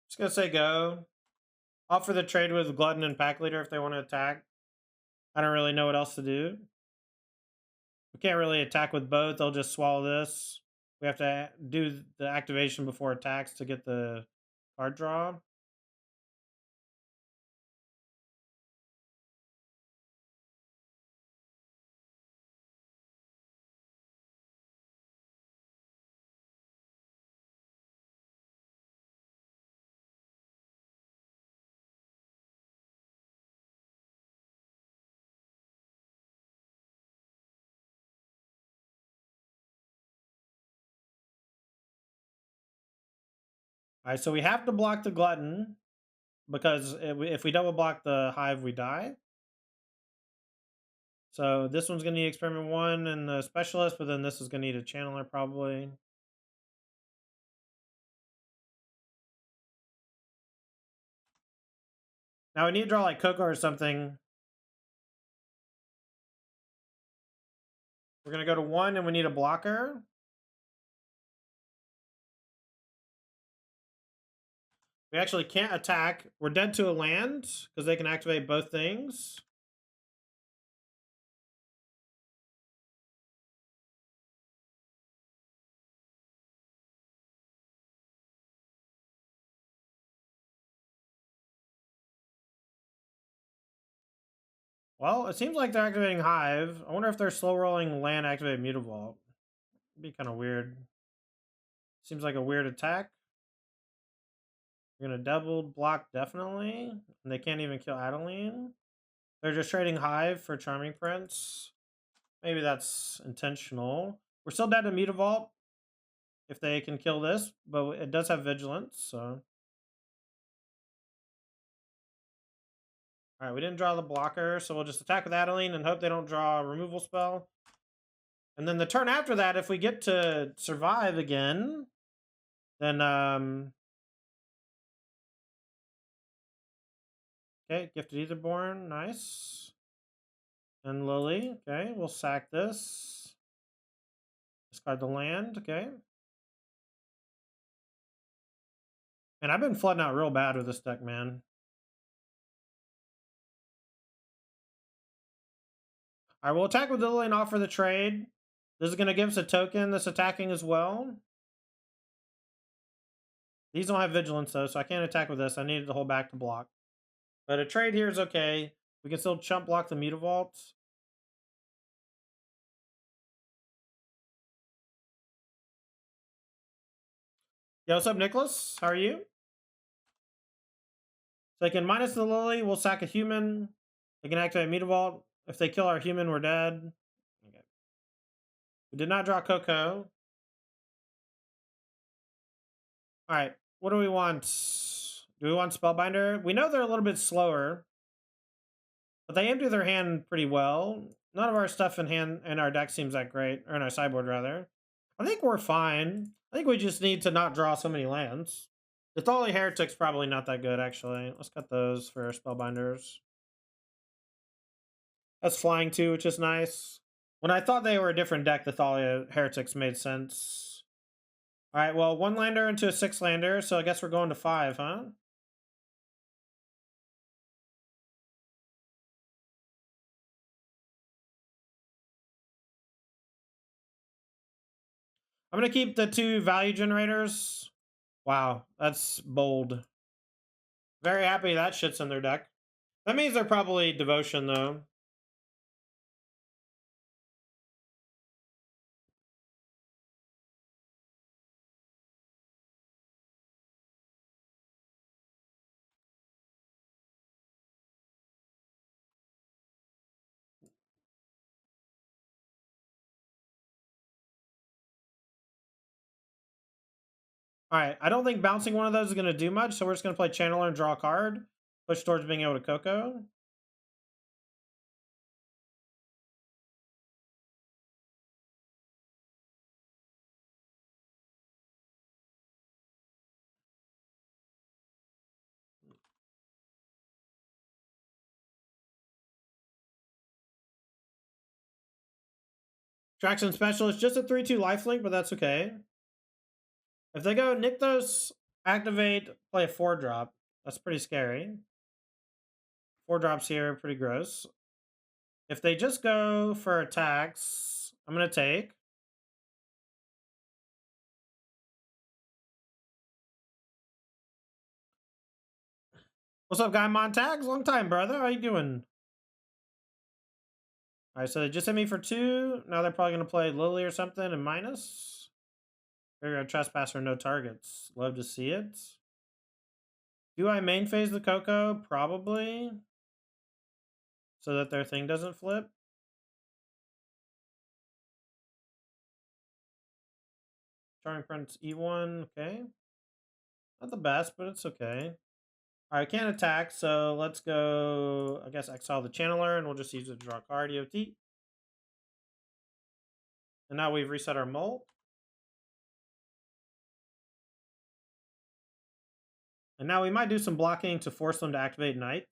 Just gonna say go. Offer the trade with Glutton and Pack Leader if they want to attack. I don't really know what else to do. We can't really attack with both. They'll just swallow this. We have to do the activation before attacks to get the card draw. All right, so we have to block the Glutton because if we double block the Hive, we die. So this one's going to need Experiment 1 and the Specialist, but then this is going to need a Channeler probably. Now we need to draw like Coco or something. We're going to go to 1 and we need a blocker. We actually can't attack. We're dead to a land because they can activate both things. Well, it seems like they're activating Hive. I wonder if they're slow rolling land activate Mutavault. It'd be kind of weird. Seems like a weird attack. We're gonna double block definitely. And they can't even kill Adeline. They're just trading Hive for Charming Prince. Maybe that's intentional. We're still dead to Mutavault if they can kill this, but it does have Vigilance, so. Alright, we didn't draw the blocker, so we'll just attack with Adeline and hope they don't draw a removal spell. And then the turn after that, if we get to survive again, then, okay, Gifted Etherborn, nice. And Lily, okay, we'll sack this. Discard the land, okay. And I've been flooding out real bad with this deck, man. Alright, we'll attack with Lily and offer the trade. This is going to give us a token that's attacking as well. These don't have Vigilance, though, so I can't attack with this. I needed to hold back to block. But a trade here is okay. We can still chump block the Mutavault. Yo, what's up, Nicholas? How are you? So they can minus the Lily. We'll sack a human. They can activate Mutavault. If they kill our human, we're dead. Okay. We did not draw Coco. All right. What do we want? Do we want Spellbinder? We know they're a little bit slower, but they empty their hand pretty well. None of our stuff in hand in our deck seems that great, or in our sideboard rather. I think we're fine. I think we just need to not draw so many lands. The Thali Heretic's probably not that good, actually. Let's cut those for Spellbinders. That's flying too, which is nice. When I thought they were a different deck, the Thalia Heretics made sense. All right, well, 1-lander into a 6-lander, so I guess we're going to 5, huh? I'm going to keep the 2 value generators. Wow, that's bold. Very happy that shit's in their deck. That means they're probably Devotion, though. All right, I don't think bouncing one of those is going to do much, so we're just going to play Channeler and draw a card. Push towards being able to Coco. Traction Specialist, just a 3/2 lifelink, but that's okay. If they go Nykthos, activate, play a 4-drop. That's pretty scary. 4 drops here, pretty gross. If they just go for attacks, I'm going to take. What's up, Guy Montags? Long time, brother. How you doing? All right, so they just hit me for 2. Now they're probably going to play Lily or something and minus. There you go, Trespasser, no targets. Love to see it. Do I main phase the Coco? Probably. So that their thing doesn't flip. Charming Prince E1, okay. Not the best, but it's okay. All right, I can't attack, so let's go, I guess, exile the Channeler, and we'll just use it to draw a card, EOT. And now we've reset our molt. And now we might do some blocking to force them to activate Knight.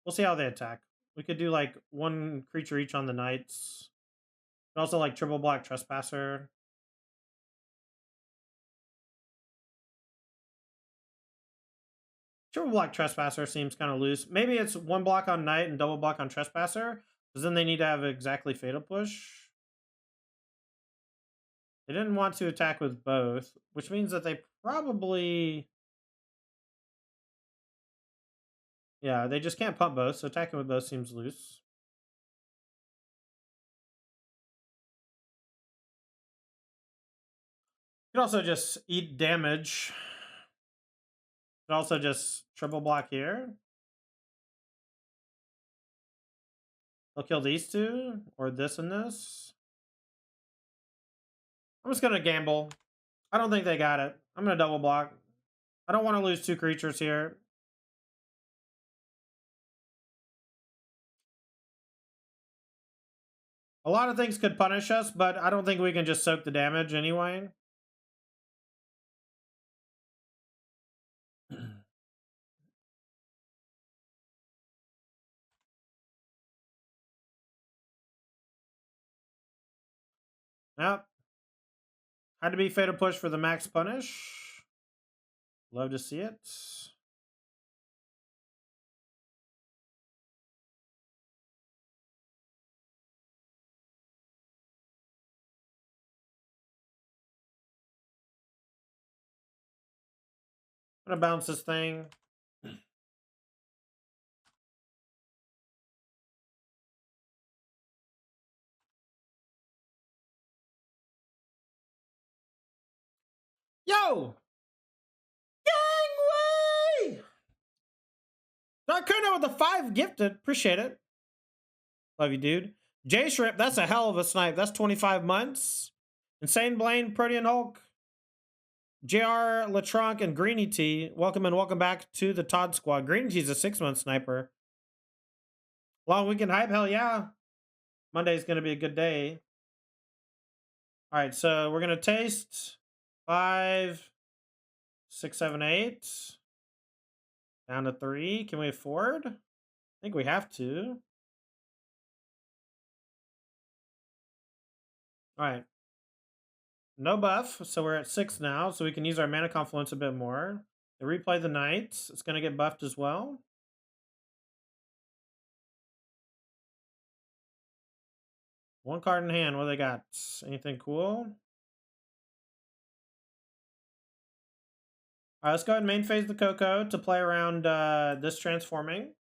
We'll see how they attack. We could do, like, 1 creature each on the Knights. But also, like, triple block Trespasser. Triple block Trespasser seems kind of loose. Maybe it's one block on Knight and double block on Trespasser, because then they need to have exactly Fatal Push. They didn't want to attack with both, which means that they probably... Yeah, they just can't pump both, so attacking with both seems loose. You can also just eat damage. You can also just triple block here. They'll kill these two, or this and this. I'm just gonna gamble. I don't think they got it. I'm gonna double block. I don't want to lose two creatures here. A lot of things could punish us, but I don't think we can just soak the damage anyway. Yep. Had to be Fatal Push for the max punish. Love to see it. I'm gonna bounce this thing. Yo! Gangway! Darkuna with the 5 gifted. Appreciate it. Love you, dude. J Shrimp, that's a hell of a snipe. That's 25 months. Insane Blaine, Protean Hulk, JR Latronc, and Greeny T. Welcome and welcome back to the Todd Squad. Greeny T's a 6-month sniper. Long weekend hype, hell yeah. Monday's gonna be a good day. Alright, so we're gonna taste 5, 6, 7, 8. Down to 3. Can we afford? I think we have to. Alright. No buff, so we're at 6 now, so we can use our Mana Confluence a bit more. They replay the Knight. It's going to get buffed as well. One card in hand. What do they got? Anything cool? All right, let's go ahead and main phase the Coco to play around this transforming.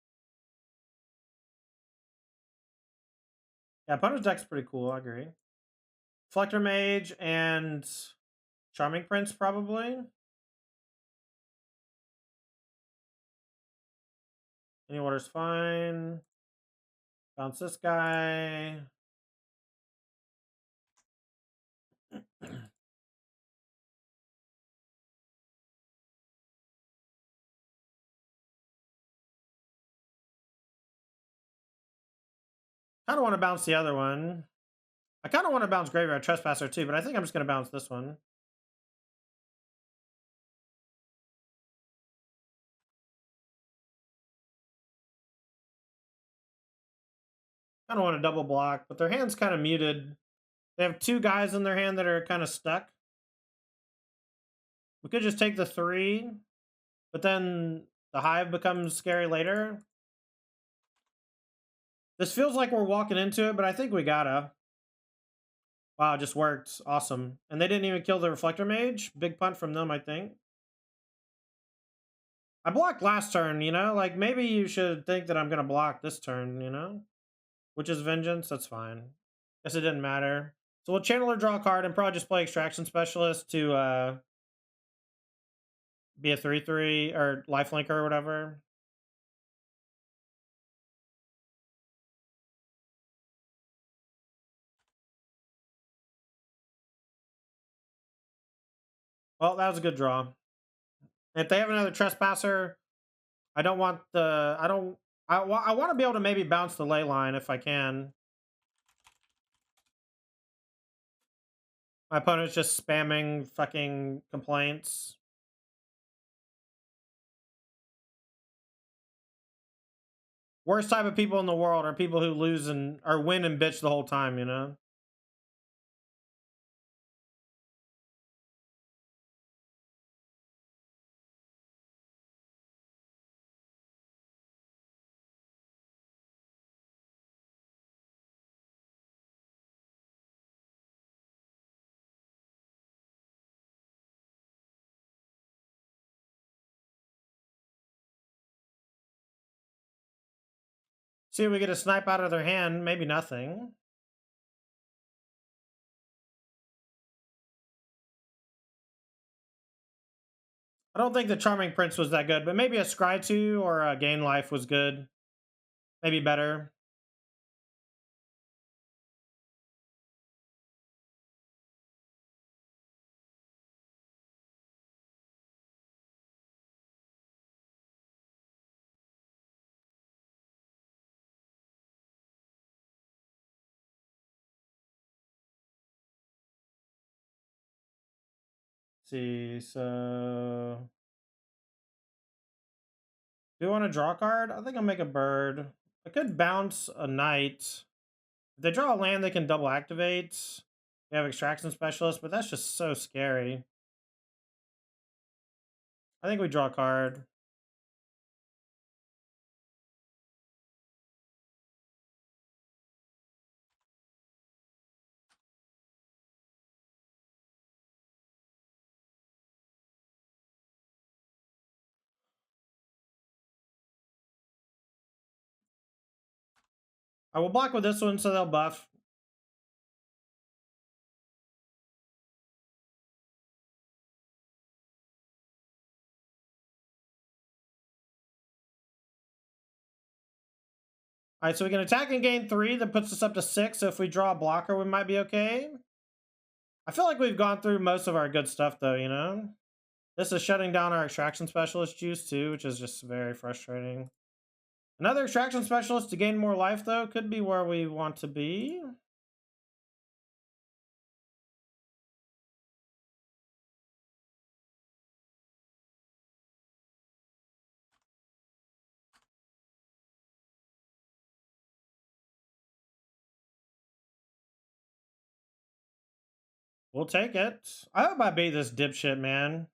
Yeah, opponent's deck's pretty cool. I agree. Flector Mage and Charming Prince, probably. Any order's fine. Bounce this guy. Kind of want to bounce the other one. I kind of want to bounce Graveyard Trespasser too, but I think I'm just going to bounce this one. Kind of want to double block, but their hand's kind of muted. They have 2 guys in their hand that are kind of stuck. We could just take the 3, but then the Hive becomes scary later. This feels like we're walking into it, but I think we gotta. Wow, it just worked. Awesome. And they didn't even kill the Reflector Mage. Big punt from them, I think. I blocked last turn, you know? Like, maybe you should think that I'm going to block this turn, you know? Which is Vengeance. That's fine. Guess it didn't matter. So we'll channel or draw a card and probably just play Extraction Specialist to be a 3/3 or lifelinker or whatever. Well, that was a good draw. If they have another Trespasser, I don't want the... I want to be able to maybe bounce the ley line if I can. My opponent's just spamming fucking complaints. Worst type of people in the world are people who lose and... or win and bitch the whole time, you know? See if we get a snipe out of their hand. Maybe nothing. I don't think the Charming Prince was that good, but maybe a Scry 2 or a Gain Life was good. Maybe better. See, so do you want to draw a card? I think I'll make a bird. I could bounce a knight. If they draw a land, they can double activate. They have extraction specialist, but that's just so scary. I think we draw a card. I will block with this one so they'll buff. All right, so we can attack and gain 3. That puts us up to 6. So if we draw a blocker, we might be okay. I feel like we've gone through most of our good stuff, though, you know? This is shutting down our extraction specialist juice, too, which is just very frustrating. Another extraction specialist to gain more life, though, could be where we want to be. We'll take it. I hope I beat this dipshit, man.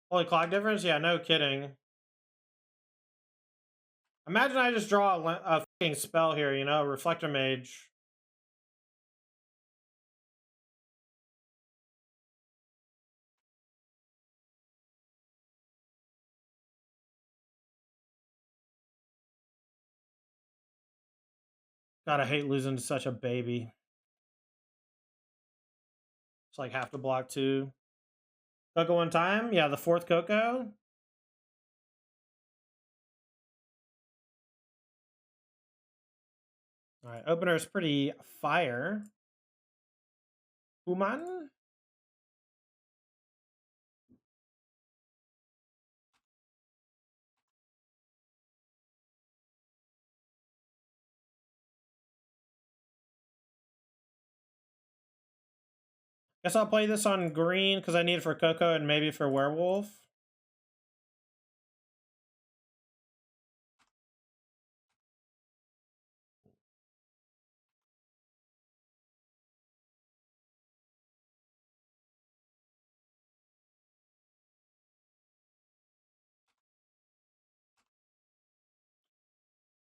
Holy clock difference? Yeah, no kidding. Imagine I just draw a fucking spell here, you know, Reflector Mage. God, I hate losing to such a baby. It's like half the block, too. Coco one time? Yeah, the 4th Coco. All right, opener is pretty fire. Human? Guess I'll play this on green because I need it for Coco and maybe for Werewolf.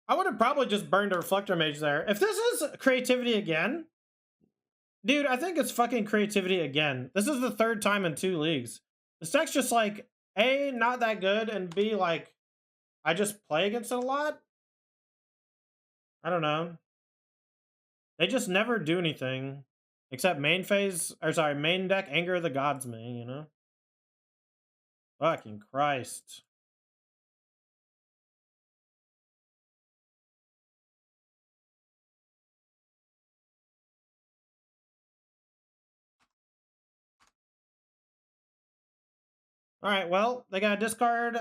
I would have probably just burned a Reflector Mage there. If this is creativity again, dude, I think it's fucking creativity again. This is the 3rd time in 2 leagues. This deck's just like, A, not that good, and B, like, I just play against it a lot. I don't know. They just never do anything. Except main phase, or sorry, main deck Anger of the Gods me, you know? Fucking Christ. Alright, well, they gotta discard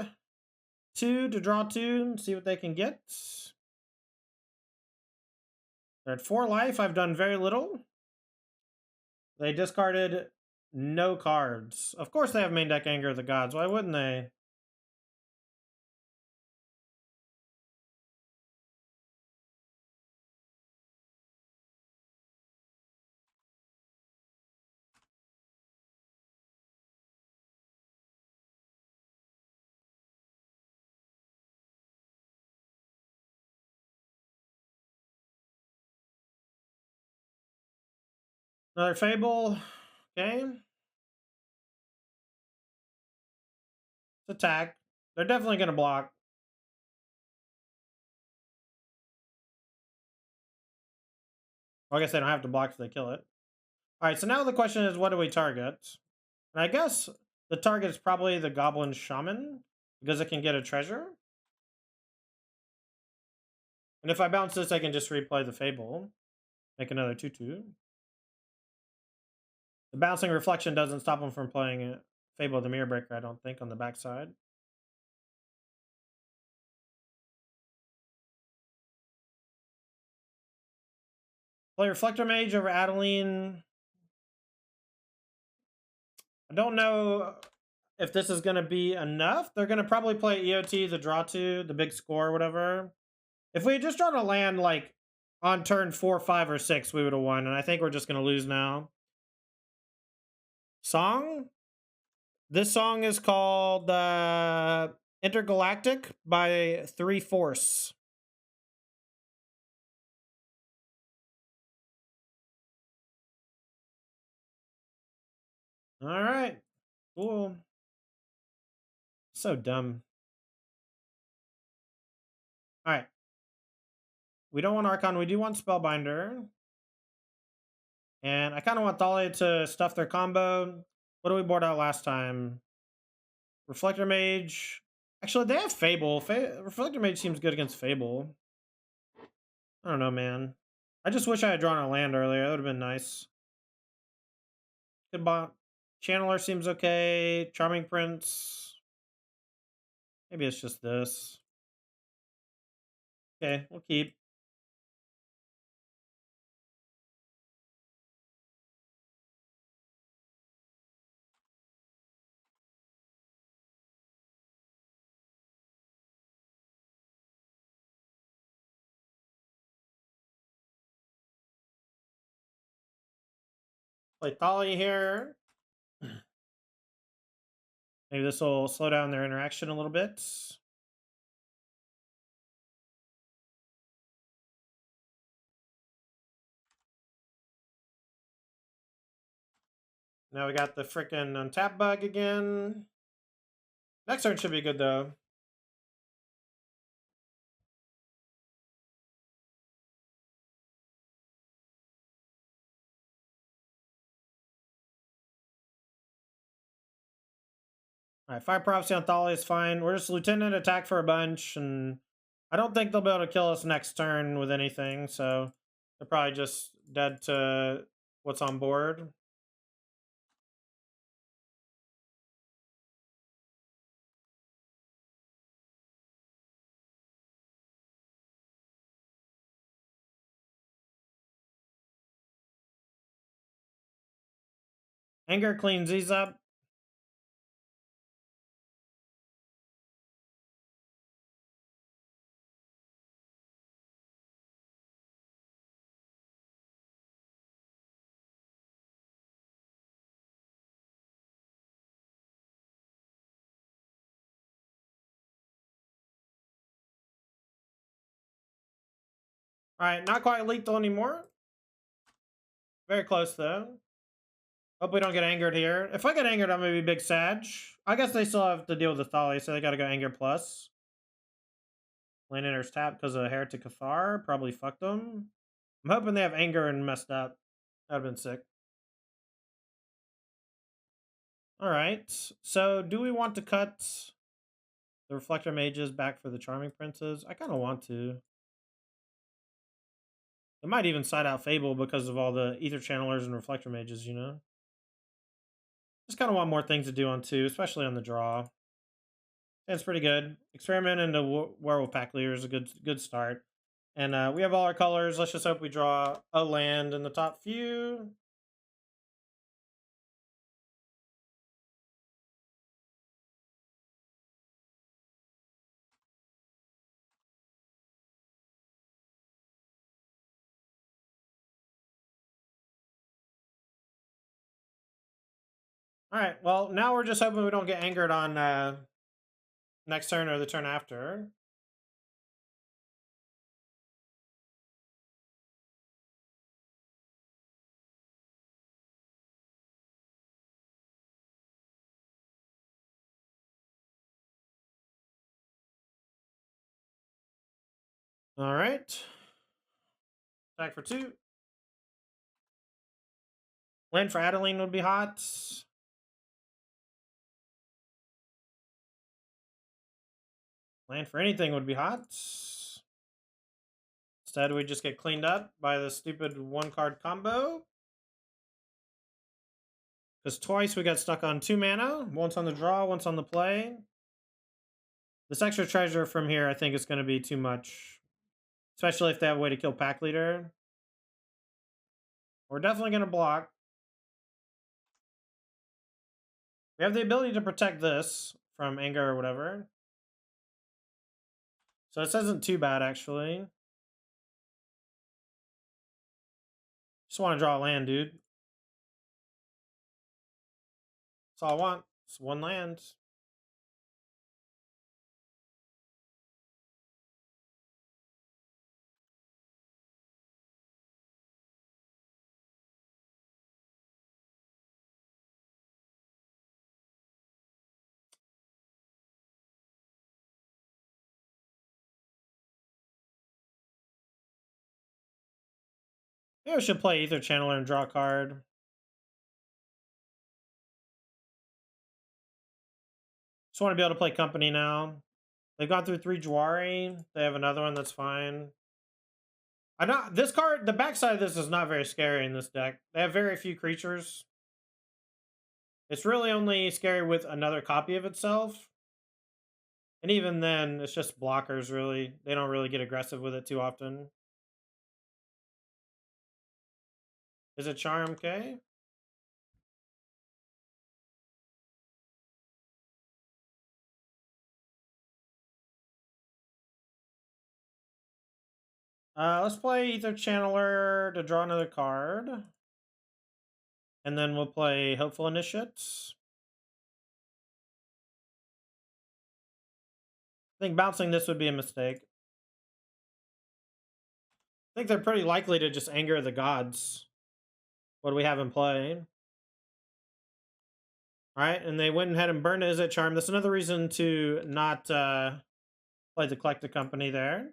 2 to draw 2 and see what they can get. They're at 4 life. I've done very little. They discarded no cards. Of course they have main deck Anger of the Gods. Why wouldn't they? Another Fable. Okay. Let's attack. They're definitely going to block. Well, I guess they don't have to block if they kill it. All right, so now the question is, what do we target? And I guess the target is probably the Goblin Shaman, because it can get a treasure. And if I bounce this, I can just replay the Fable. Make another 2/2. The bouncing reflection doesn't stop him from playing Fable of the Mirror Breaker, I don't think, on the backside. Play Reflector Mage over Adeline. I don't know if this is going to be enough. They're going to probably play EOT, the draw 2, the big score, whatever. If we had just drawn a land like on turn 4, 5, or 6, we would have won. And I think we're just going to lose now. Song? This song is called Intergalactic by 3 Force. All right. Cool. So dumb. All right. We don't want Archon. We do want Spellbinder. And I kind of want Thalia to stuff their combo. What did we board out last time? Reflector Mage. Actually, they have Fable. Reflector Mage seems good against Fable. I don't know, man. I just wish I had drawn a land earlier. That would have been nice. Good bot. Channeler seems okay. Charming Prince. Maybe it's just this. Okay, we'll keep. Play Thalia here. Maybe this will slow down their interaction a little bit. Now we got the frickin' untap bug again. Next turn should be good, though. Alright, Fire Prophecy on Thalia is fine. We're just Lieutenant attack for a bunch, and I don't think they'll be able to kill us next turn with anything, so they're probably just dead to what's on board. Anger cleans these up. Alright, not quite lethal anymore. Very close, though. Hope we don't get angered here. If I get angered, I'm gonna be big Sag. I guess they still have to deal with the Thalia, so they gotta go Anger Plus. Land enters tap because of Heretic Cathar. Probably fucked them. I'm hoping they have anger and messed up. That would have been sick. Alright, so do we want to cut the Reflector Mages back for the Charming Princes? I kind of want to. They might even side out Fable because of all the Ether Channelers and Reflector Mages, you know? Just kind of want more things to do on 2, especially on the draw. It's pretty good. Experiment into Werewolf Pack Leader is a good start. And we have all our colors. Let's just hope we draw a land in the top few. All right, well, now we're just hoping we don't get angered on next turn or the turn after. All right. Attack for 2. Land for Adeline would be hot. Land for anything would be hot. Instead, we just get cleaned up by the stupid 1-card combo. Because twice we got stuck on 2 mana. Once on the draw, once on the play. This extra treasure from here, I think, is going to be too much. Especially if they have a way to kill Pack Leader. We're definitely going to block. We have the ability to protect this from anger or whatever. So this isn't too bad, actually. Just want to draw a land, dude. That's all I want. It's 1 land. Maybe I should play Ether Channeler and draw a card. Just want to be able to play Company now. They've gone through 3 Jwari. They have another one that's fine. This card, the backside of this is not very scary in this deck. They have very few creatures. It's really only scary with another copy of itself. And even then, it's just blockers, really. They don't really get aggressive with it too often. Is it Charm? Okay. Let's play Ether Channeler to draw another card. And then we'll play Hopeful Initiates. I think bouncing this would be a mistake. I think they're pretty likely to just anger the gods. What do we have in play? Alright, and they went ahead and burned it as a charm. That's another reason to not play the Collective Company there.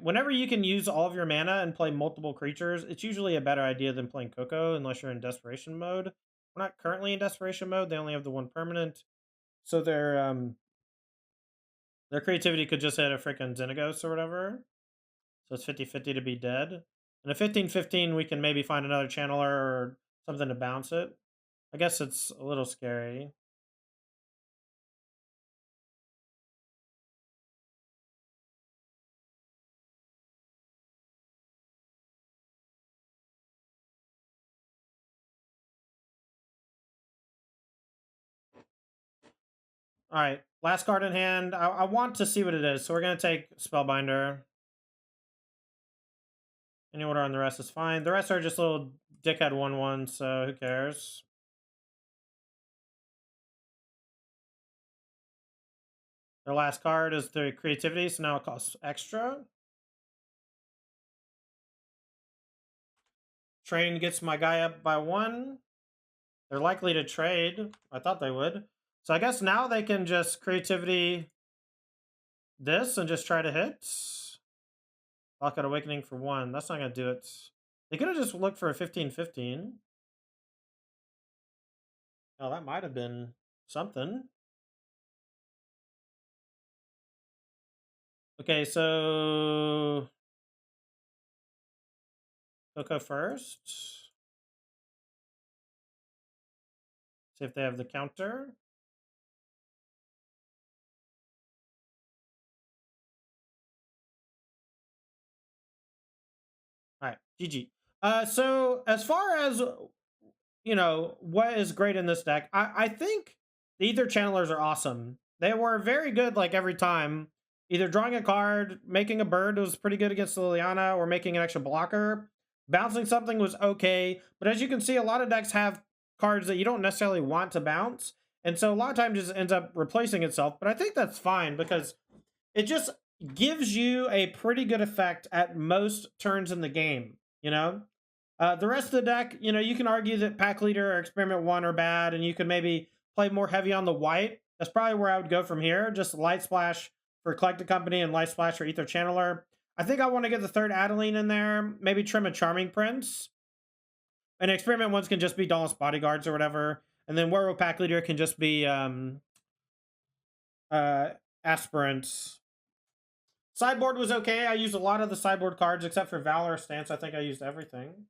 Whenever you can use all of your mana and play multiple creatures, it's usually a better idea than playing Coco, unless you're in Desperation mode. We're not currently in Desperation mode. They only have the 1 permanent. So their creativity could just hit a freaking Xenagos or whatever. So it's 50-50 to be dead. And a 15-15, we can maybe find another channeler or something to bounce it. I guess it's a little scary. All right, last card in hand. I want to see what it is, so we're going to take Spellbinder. Any order on the rest is fine. The rest are just little dickhead 1/1, so who cares? Their last card is their creativity, so now it costs extra. Train gets my guy up by 1. They're likely to trade. I thought they would. So I guess now they can just creativity this and just try to hit. Lockout Awakening for 1. That's not going to do it. They could have just looked for a 15-15. Oh, that might have been something. Okay, so Coco first. See if they have the counter. All right, GG. So as far as, you know, what is great in this deck, I think the Ether Channelers are awesome. They were very good, like, every time. Either drawing a card, making a bird was pretty good against Liliana, or making an extra blocker. Bouncing something was okay, but as you can see, a lot of decks have cards that you don't necessarily want to bounce, and so a lot of times it just ends up replacing itself, but I think that's fine, because it just gives you a pretty good effect at most turns in the game, you know? The rest of the deck, you know, you can argue that Pack Leader or Experiment 1 are bad, and you could maybe play more heavy on the white. That's probably where I would go from here. Just Light Splash for Collected Company and Life Splash for Ether Channeler. I think I want to get the third Adeline in there. Maybe trim a Charming Prince. And experiment ones can just be Dauntless Bodyguards or whatever. And then Werewolf Pack Leader can just be Aspirants. Sideboard was okay. I used a lot of the sideboard cards except for Valor Stance. I think I used everything.